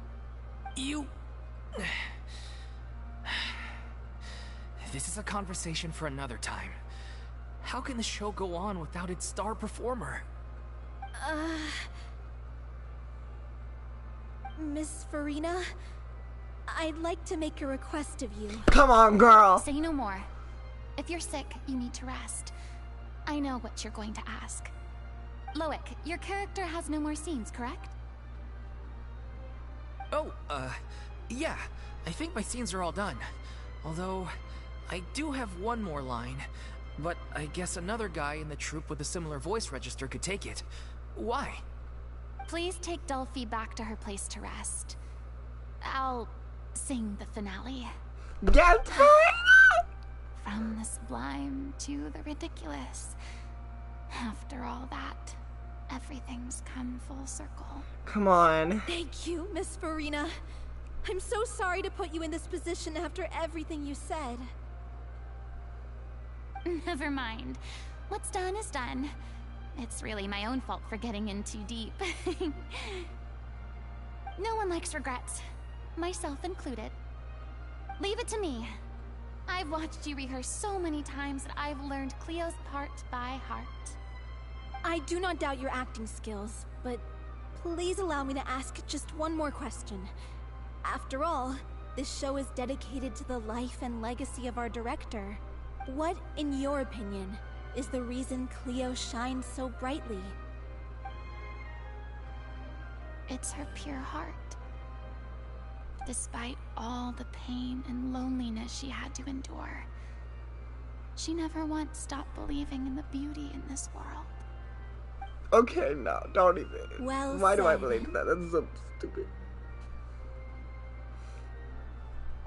You... This is a conversation for another time. How can the show go on without its star performer? Miss Furina, I'd like to make a request of you. Come on, girl! Say no more. If you're sick, you need to rest. I know what you're going to ask. Loic, your character has no more scenes, correct? Oh, yeah. I think my scenes are all done. Although, I do have one more line. But I guess another guy in the troupe with a similar voice register could take it. Why? Please take Delphi back to her place to rest. I'll sing the finale. Yes, Furina! From the sublime to the ridiculous. After all that, everything's come full circle. Come on. Thank you, Miss Furina. I'm so sorry to put you in this position after everything you said. Never mind. What's done is done. It's really my own fault for getting in too deep. No one likes regrets, myself included. Leave it to me. I've watched you rehearse so many times that I've learned Cleo's part by heart. I do not doubt your acting skills, but please allow me to ask just one more question. After all, this show is dedicated to the life and legacy of our director. What, in your opinion, is the reason Cleo shines so brightly? It's her pure heart. Despite all the pain and loneliness she had to endure, she never once stopped believing in the beauty in this world. Okay, no, don't even. Well Why do I said. believe that? That's so stupid.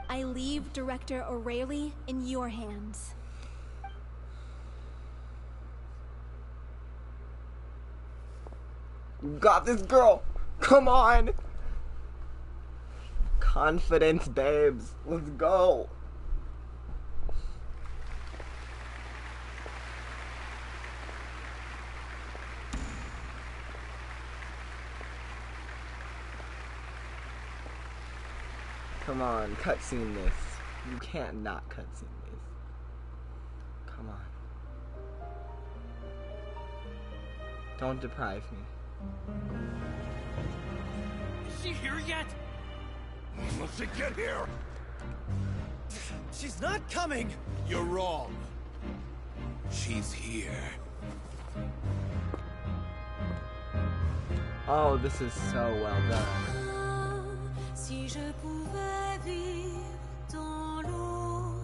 I leave Director O'Reilly in your hands. You got this, girl. Come on. Confidence, babes. Let's go. Come on, cutscene this. You can't not cutscene this. Come on. Don't deprive me. Is she here yet? Must she get here? She's not coming! You're wrong. She's here. Oh, this is so well done. Si je pouvais vivre dans l'eau,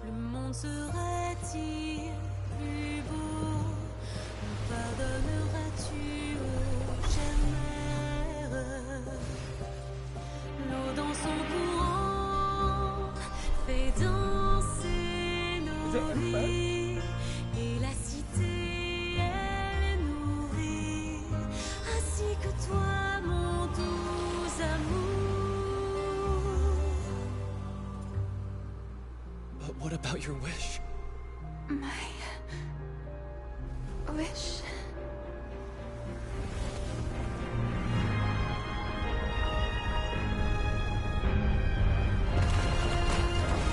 le monde serait-il plus beau? Me pardonneras-tu, ô chère mère? L'eau dans son courant fait danser nos vies, et la cité elle nourrit, ainsi que toi, mon doux amour. But what about your wish? My wish.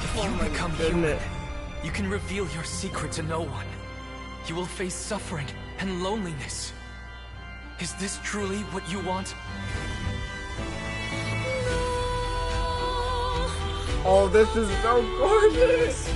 If you become human, you can reveal your secret to no one. You will face suffering and loneliness. Is this truly what you want? Oh, this is so gorgeous.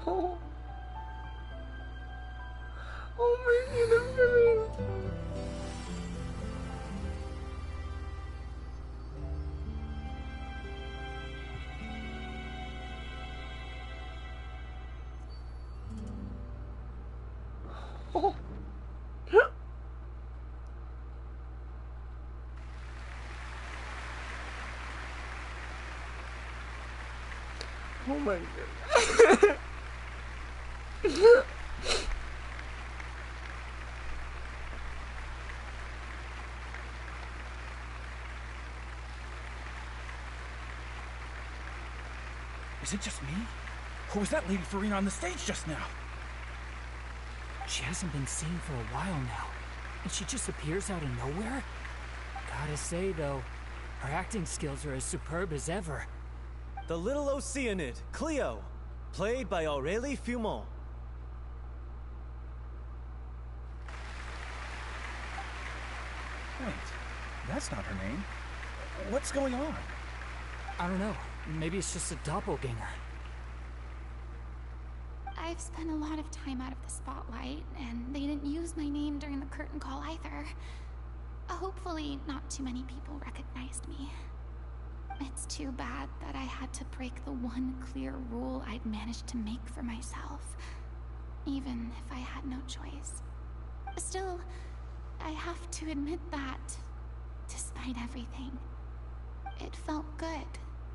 Oh. Oh my goodness. Oh. Oh my goodness. Is it just me? Or was that Lady Furina on the stage just now? She hasn't been seen for a while now, and she just appears out of nowhere? Gotta say, though, her acting skills are as superb as ever. The little Oceanid, Cleo, played by Aurélie Fumont. Wait, that's not her name. What's going on? I don't know. Maybe it's just a doppelganger. I've spent a lot of time out of the spotlight, and they didn't use my name during the curtain call either. Hopefully, not too many people recognized me. It's too bad that I had to break the one clear rule I'd managed to make for myself, even if I had no choice. Still, I have to admit that, despite everything, it felt good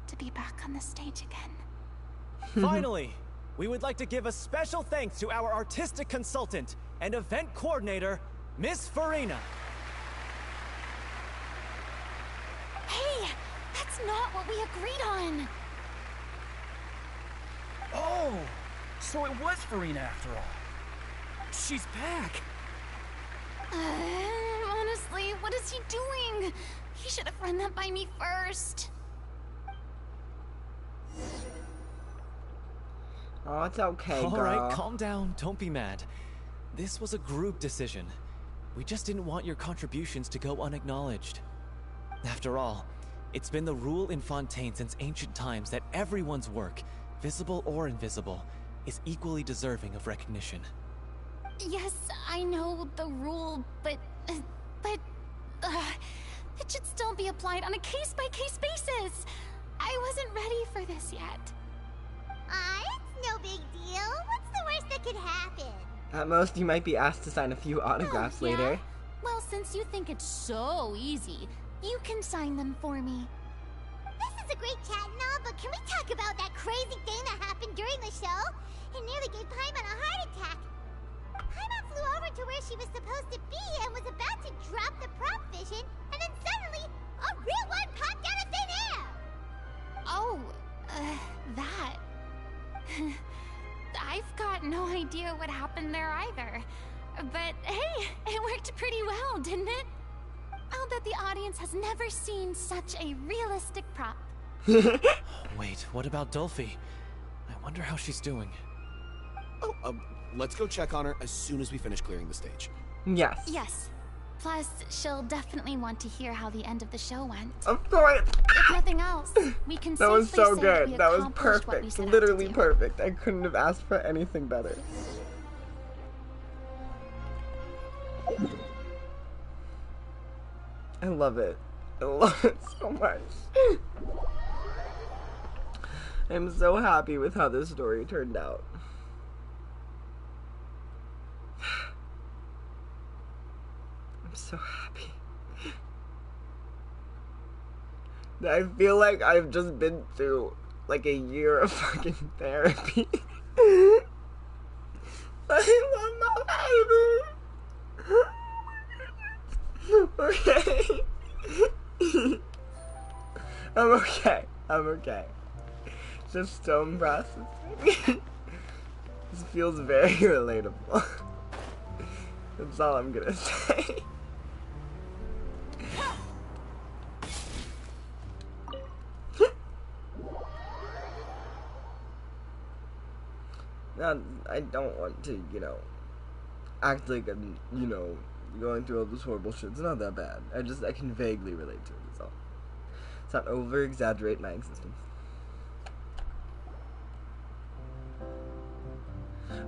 to be back on the stage again. Finally, we would like to give a special thanks to our artistic consultant and event coordinator, Miss Furina. Hey, that's not what we agreed on! Oh, so it was Furina after all. She's back! Honestly, what is he doing? He should have run that by me first. Oh, it's okay, girl. All right, calm down. Don't be mad. This was a group decision. We just didn't want your contributions to go unacknowledged. After all, it's been the rule in Fontaine since ancient times that everyone's work, visible or invisible, is equally deserving of recognition. Yes, I know the rule, but it should still be applied on a case-by-case basis. I wasn't ready for this yet. It's no big deal. What's the worst that could happen? At most, you might be asked to sign a few autographs later. Well, since you think it's so easy, you can sign them for me. This is a great chat and all, but can we talk about that crazy thing that happened during the show? It nearly gave Paimon a heart attack. Paimon flew over to where she was supposed to be and was about to drop the prop vision, and then suddenly, a real one popped out of thin air! Oh, that. I've got no idea what happened there either. But hey, it worked pretty well, didn't it? I'll bet the audience has never seen such a realistic prop. Wait, what about Dolphy? I wonder how she's doing. Oh, let's go check on her as soon as we finish clearing the stage. Yes. Yes. Plus, she'll definitely want to hear how the end of the show went. Of course. If nothing else, we can That was so good. That was perfect. perfect. Literally perfect. I couldn't have asked for anything better. I love it. I love it so much. I'm so happy with how this story turned out. I'm so happy. I feel like I've just been through like a year of fucking therapy. I love my baby. Okay. I'm okay. I'm okay. Just stone processing. This feels very relatable. That's all I'm gonna say. Now, I don't want to, act like I'm, going through all this horrible shit. It's not that bad. I can vaguely relate to it, that's all. Let's not over-exaggerate my existence.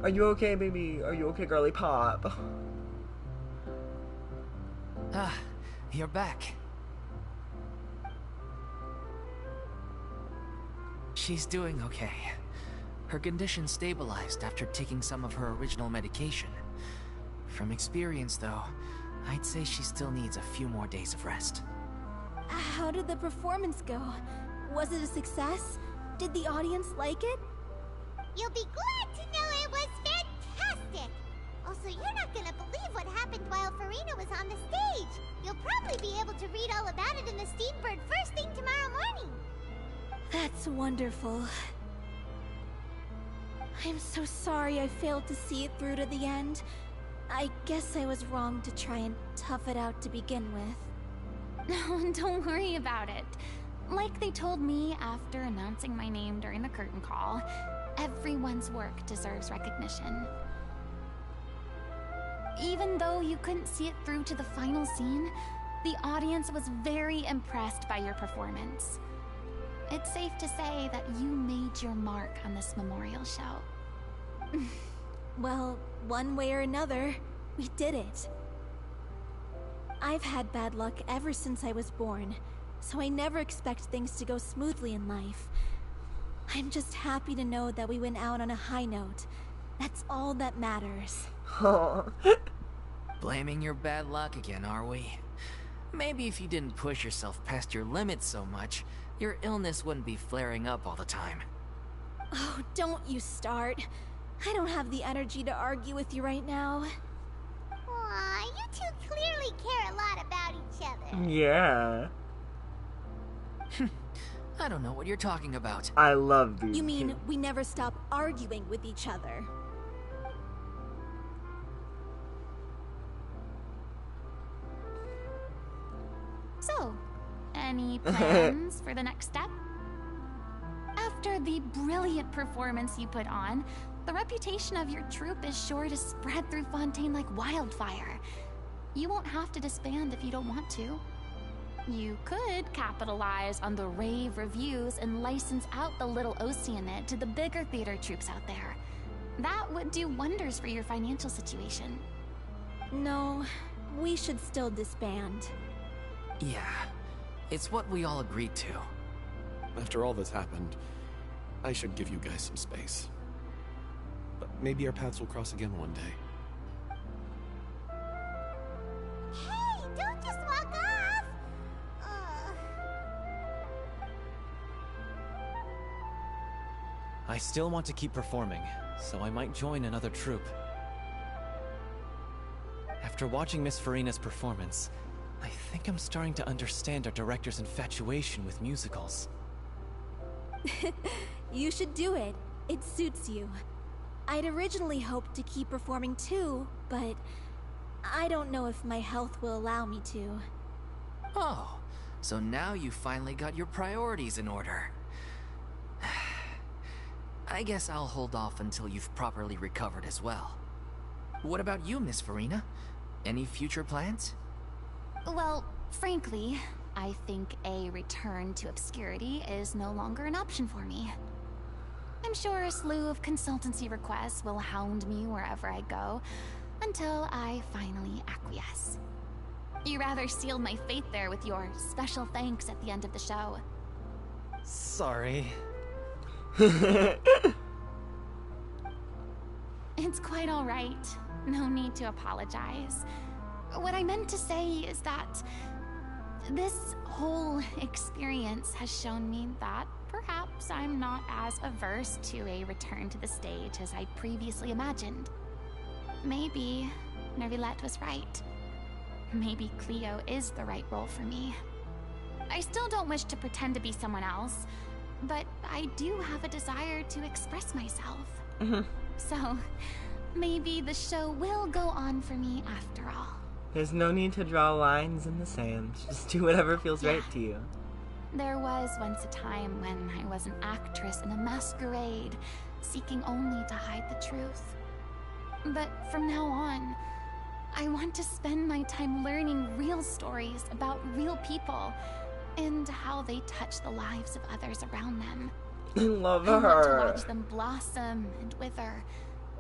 Are you okay, baby? Are you okay, girly pop? Ah, you're back. She's doing okay. Her condition stabilized after taking some of her original medication. From experience, though, I'd say she still needs a few more days of rest. How did the performance go? Was it a success? Did the audience like it? You'll be glad to know it was fantastic! Also, you're not gonna believe what happened while Furina was on the stage! You'll probably be able to read all about it in the Steambird first thing tomorrow morning! That's wonderful. I'm so sorry I failed to see it through to the end. I guess I was wrong to try and tough it out to begin with. No, don't worry about it. Like they told me after announcing my name during the curtain call, everyone's work deserves recognition. Even though you couldn't see it through to the final scene, the audience was very impressed by your performance. It's safe to say that you made your mark on this memorial show. Well, one way or another, we did it. I've had bad luck ever since I was born, so I never expect things to go smoothly in life. I'm just happy to know that we went out on a high note. That's all that matters. Blaming your bad luck again, are we? Maybe if you didn't push yourself past your limits so much, your illness wouldn't be flaring up all the time. Oh, don't you start. I don't have the energy to argue with you right now. Aw, you two clearly care a lot about each other. Yeah. I don't know what you're talking about. I love these. You mean we never stop arguing with each other? So, any plans for the next step? After the brilliant performance you put on, the reputation of your troupe is sure to spread through Fontaine like wildfire. You won't have to disband if you don't want to. You could capitalize on the rave reviews and license out the Little Oceanid to the bigger theater troupes out there. That would do wonders for your financial situation. No, we should still disband. Yeah, it's what we all agreed to. After all that's happened, I should give you guys some space. But maybe our paths will cross again one day. Hey, don't just walk off! I still want to keep performing, so I might join another troupe. After watching Miss Furina's performance, I think I'm starting to understand our director's infatuation with musicals. You should do it. It suits you. I'd originally hoped to keep performing too, but I don't know if my health will allow me to. Oh, so now you finally got your priorities in order. I guess I'll hold off until you've properly recovered as well. What about you, Miss Furina? Any future plans? Well, frankly, I think a return to obscurity is no longer an option for me. I'm sure a slew of consultancy requests will hound me wherever I go, until I finally acquiesce. You rather sealed my fate there with your special thanks at the end of the show. Sorry. It's quite all right. No need to apologize. What I meant to say is that this whole experience has shown me that perhaps I'm not as averse to a return to the stage as I previously imagined. Maybe Nervilette was right. Maybe Cleo is the right role for me. I still don't wish to pretend to be someone else, but I do have a desire to express myself. So, maybe the show will go on for me after all. There's no need to draw lines in the sand. Just do whatever feels right to you. There was once a time when I was an actress in a masquerade, seeking only to hide the truth. But from now on, I want to spend my time learning real stories about real people and how they touch the lives of others around them. I love I want to her. watch them blossom and wither,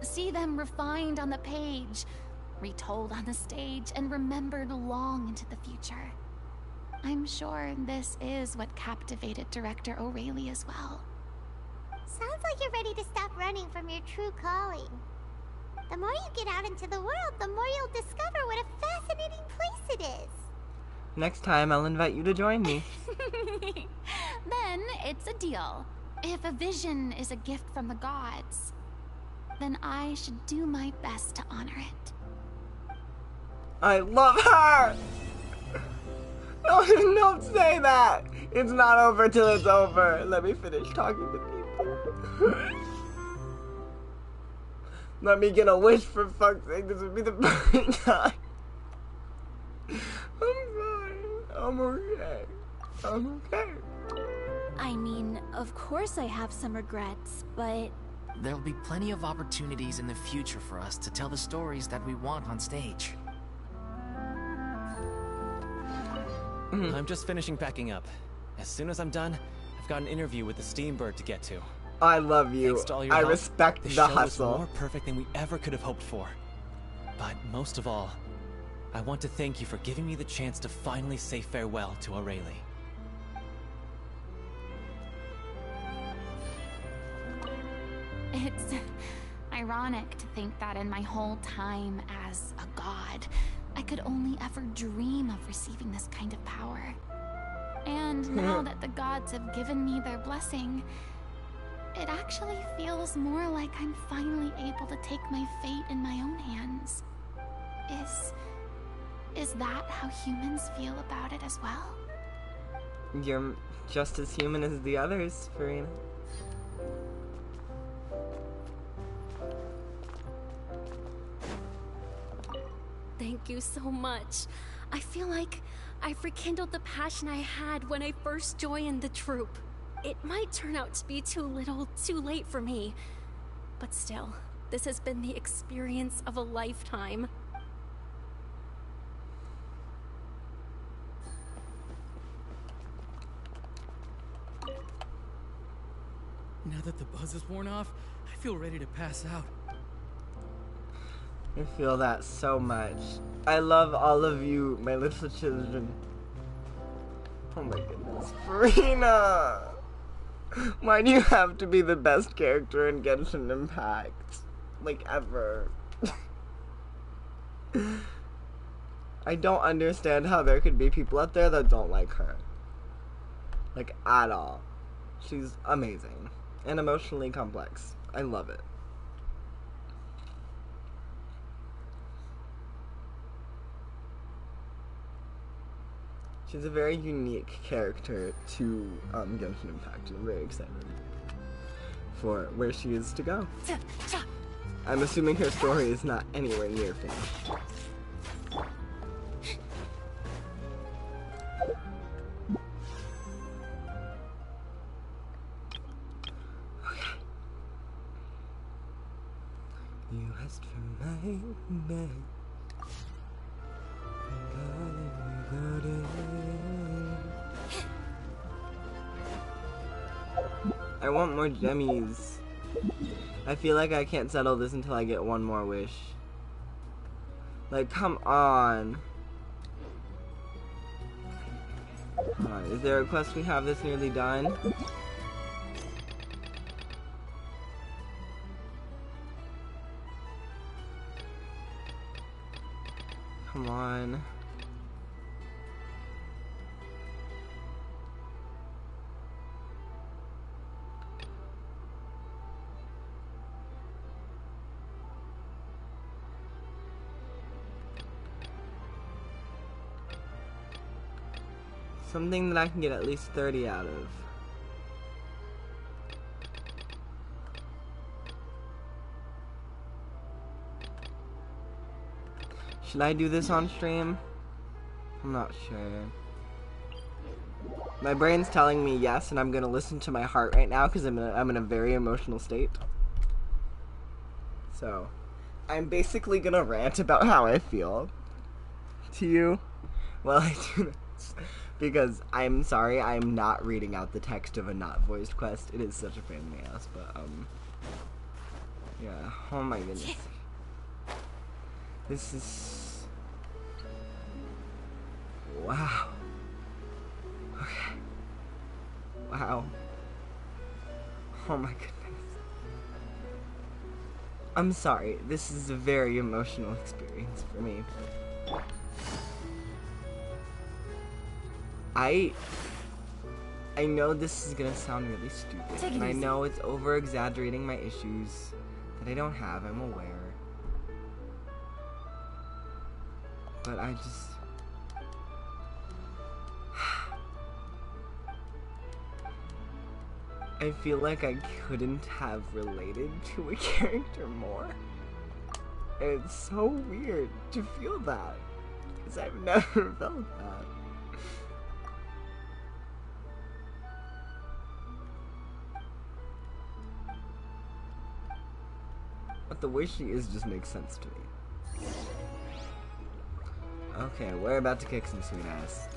see them refined on the page, retold on the stage, and remembered long into the future. I'm sure this is what captivated director O'Reilly as well. Sounds like you're ready to stop running from your true calling. The more you get out into the world, the more you'll discover what a fascinating place it is. Next time, I'll invite you to join me. Then it's a deal. If a vision is a gift from the gods, then I should do my best to honor it. I love her! No, don't say that! It's not over till it's over. Let me finish talking to people. Let me get a wish, for fuck's sake. This would be the perfect time. I'm fine. I'm okay. I'm okay. I mean, of course I have some regrets, but... There'll be plenty of opportunities in the future for us to tell the stories that we want on stage. I'm just finishing packing up. As soon as I'm done, I've got an interview with the Steambird to get to. I love you. Thanks to all your I help, respect the the show hustle. was more perfect than we ever could have hoped for. But most of all, I want to thank you for giving me the chance to finally say farewell to Aurelie. It's ironic to think that in my whole time as a god, I could only ever dream of receiving this kind of power. And now that the gods have given me their blessing, it actually feels more like I'm finally able to take my fate in my own hands. Is that how humans feel about it as well? You're just as human as the others, Furina. Thank you so much. I feel like I've rekindled the passion I had when I first joined the troupe. It might turn out to be too little, too late for me. But still, this has been the experience of a lifetime. Now that the buzz is worn off, I feel ready to pass out. I feel that so much. I love all of you, my little children. Oh my goodness. Furina! Why do you have to be the best character in Genshin Impact? Like, ever. I don't understand how there could be people out there that don't like her. Like, at all. She's amazing. And emotionally complex. I love it. She's a very unique character to Genshin Impact, and I'm very excited for where she is to go. I'm assuming her story is not anywhere near finished. Okay. You asked for my name. I want more gemmies. I feel like I can't settle this until I get one more wish. Like, come on. Is there a quest we have that's nearly done? Come on. Something that I can get at least 30 out of. Should I do this on stream? I'm not sure. My brain's telling me yes, and I'm gonna listen to my heart right now because I'm in a very emotional state. So, I'm basically gonna rant about how I feel to you while I do this. Because I'm sorry, I'm not reading out the text of a not voiced quest. It is such a pain in the ass, but yeah. Oh my goodness. This is... Wow. Okay. Wow. Oh my goodness. I'm sorry, this is a very emotional experience for me. I know this is gonna sound really stupid, and I know it's over-exaggerating my issues that I don't have, I'm aware. But I just... I feel like I couldn't have related to a character more. It's so weird to feel that, because I've never felt that. But the way she is just makes sense to me. Okay, we're about to kick some sweet ass.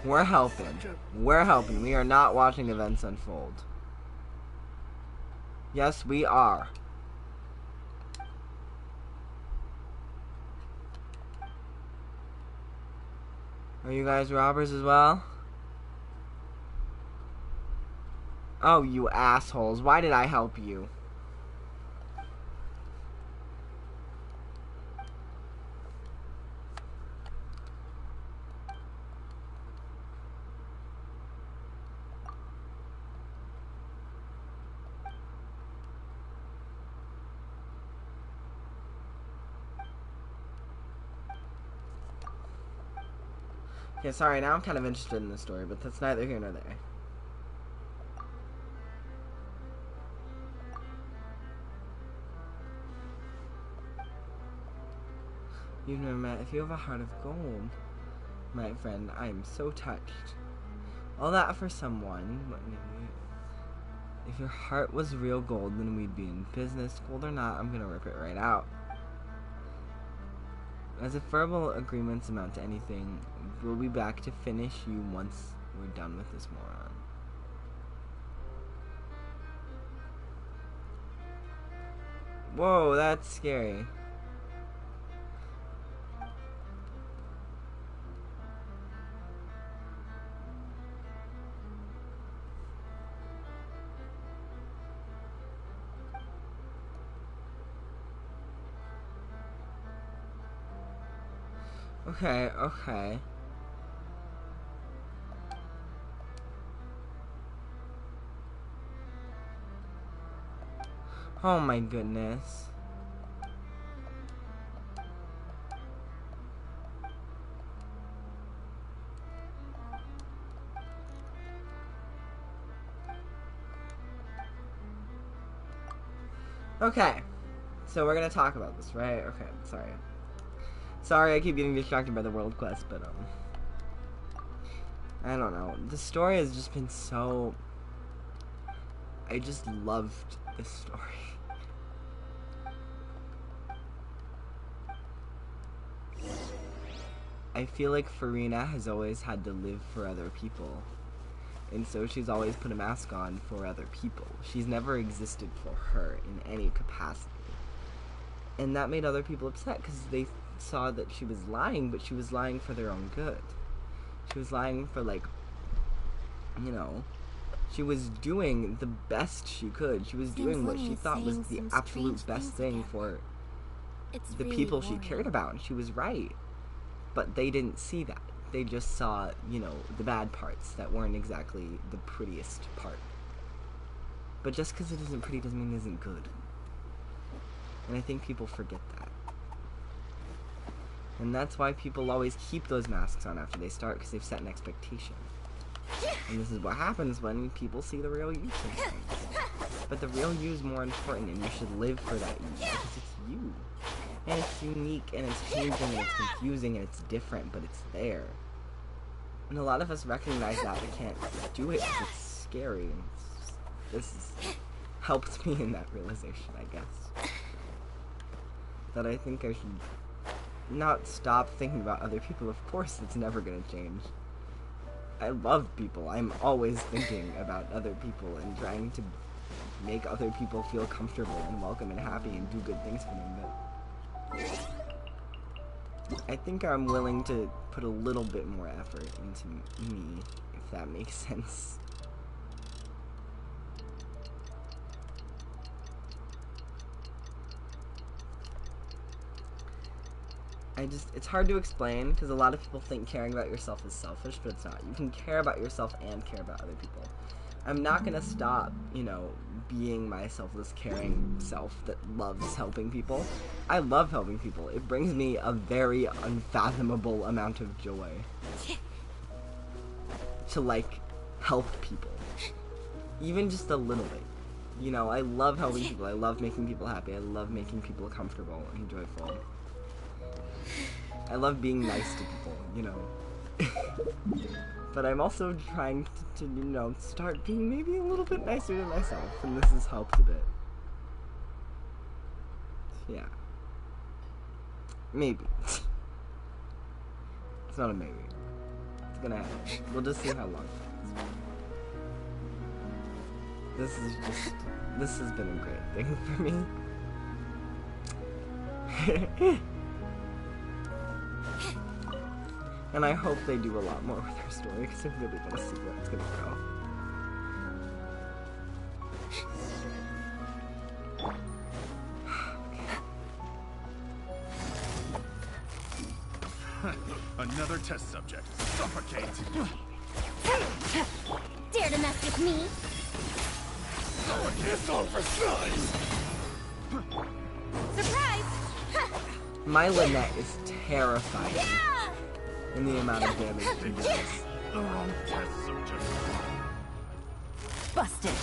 We're helping. We're helping. We are not watching events unfold. Yes, we are. Are you guys robbers as well? Oh, you assholes. Why did I help you? Okay, sorry, now I'm kind of interested in the story, but that's neither here nor there. You've never met. If you have a heart of gold, my friend, I am so touched. All that for someone. If your heart was real gold, then we'd be in business. Gold or not, I'm gonna rip it right out. As if verbal agreements amount to anything, we'll be back to finish you once we're done with this moron. Whoa, that's scary. Okay, okay. Oh my goodness. Okay. So we're gonna talk about this, right? Okay, sorry. Sorry, I keep getting distracted by the world quest, but, I don't know. The story has just been so... I just loved this story. I feel like Furina has always had to live for other people. And so she's always put a mask on for other people. She's never existed for her in any capacity. And that made other people upset because they saw that she was lying, but she was lying for their own good. She was lying for, like, you know, she was doing the best she could. She was doing what she thought was the absolute best thing for the people she cared about, and she was right. But they didn't see that. They just saw, you know, the bad parts that weren't exactly the prettiest part. But just because it isn't pretty doesn't mean it isn't good. And I think people forget that. And that's why people always keep those masks on after they start, because they've set an expectation. And this is what happens when people see the real you sometimes. But the real you is more important, and you should live for that you, because it's you. And it's unique, and it's changing, and it's confusing, and it's different, but it's there. And a lot of us recognize that, but can't do it because it's scary. And this helped me in that realization, I guess. That I think I should not stop thinking about other people. Of course, it's never gonna change. I love people. I'm always thinking about other people and trying to make other people feel comfortable and welcome and happy and do good things for them, but I think I'm willing to put a little bit more effort into me, if that makes sense. It's hard to explain, because a lot of people think caring about yourself is selfish, but it's not. You can care about yourself and care about other people. I'm not gonna stop, you know, being my selfless, caring self that loves helping people. I love helping people. It brings me a very unfathomable amount of joy to, like, help people. Even just a little bit. You know, I love helping people. I love making people happy. I love making people comfortable and joyful. I love being nice to people, you know. But I'm also trying to, you know, start being maybe a little bit nicer to myself, and this has helped a bit. Yeah. Maybe. It's not a maybe. It's gonna happen. We'll just see how long it takes. This has been a great thing for me. And I hope they do a lot more with her story, because I really want to see where it's gonna go. Another test subject. Suffocate! Dare to mess with me? It's all for size! Surprise! My Lynette is terrifying. Yeah! In the amount of damage she does. The wrong test subject. Busted.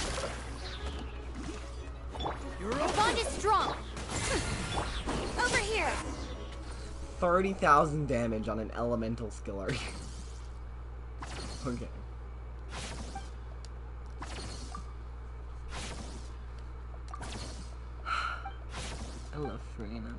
Your bond is strong. Over here. 30,000 damage on an elemental skill, are you? Okay. I love Furina.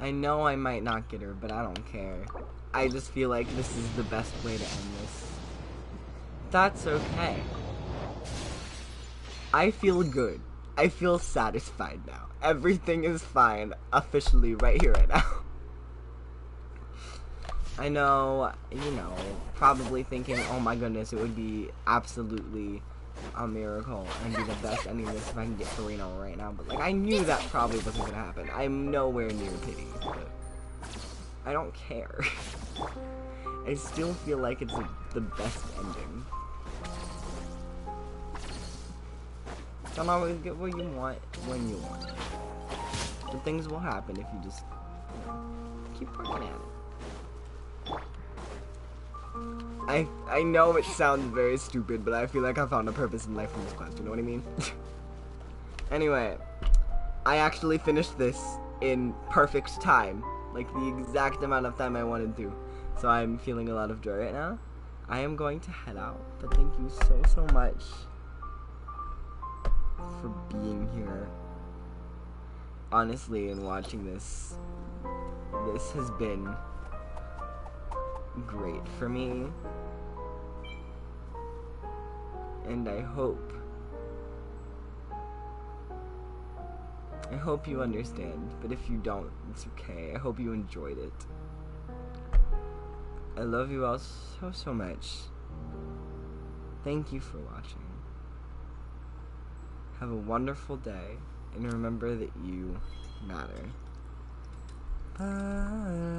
I know I might not get her, but I don't care. I just feel like this is the best way to end this. That's okay. I feel good. I feel satisfied now. Everything is fine, officially, right here, right now. I know, you know, probably thinking, oh my goodness, it would be absolutely a miracle and be the best ending this if I can get Furina right now, but like I knew that probably wasn't gonna happen. I'm nowhere near pity, but I don't care. I still feel like it's the best ending. Don't always get what you want when you want it, but things will happen if you just, you know, keep working at it. I know it sounds very stupid, but I feel like I found a purpose in life from this quest, you know what I mean? Anyway, I actually finished this in perfect time, like the exact amount of time I wanted to, so I'm feeling a lot of joy right now. I am going to head out, but thank you so much for being here, honestly, and watching this. This has been great for me, and I hope you understand, but if you don't, it's okay. I hope you enjoyed it. I love you all so much. Thank you for watching. Have a wonderful day, and remember that you matter. Bye.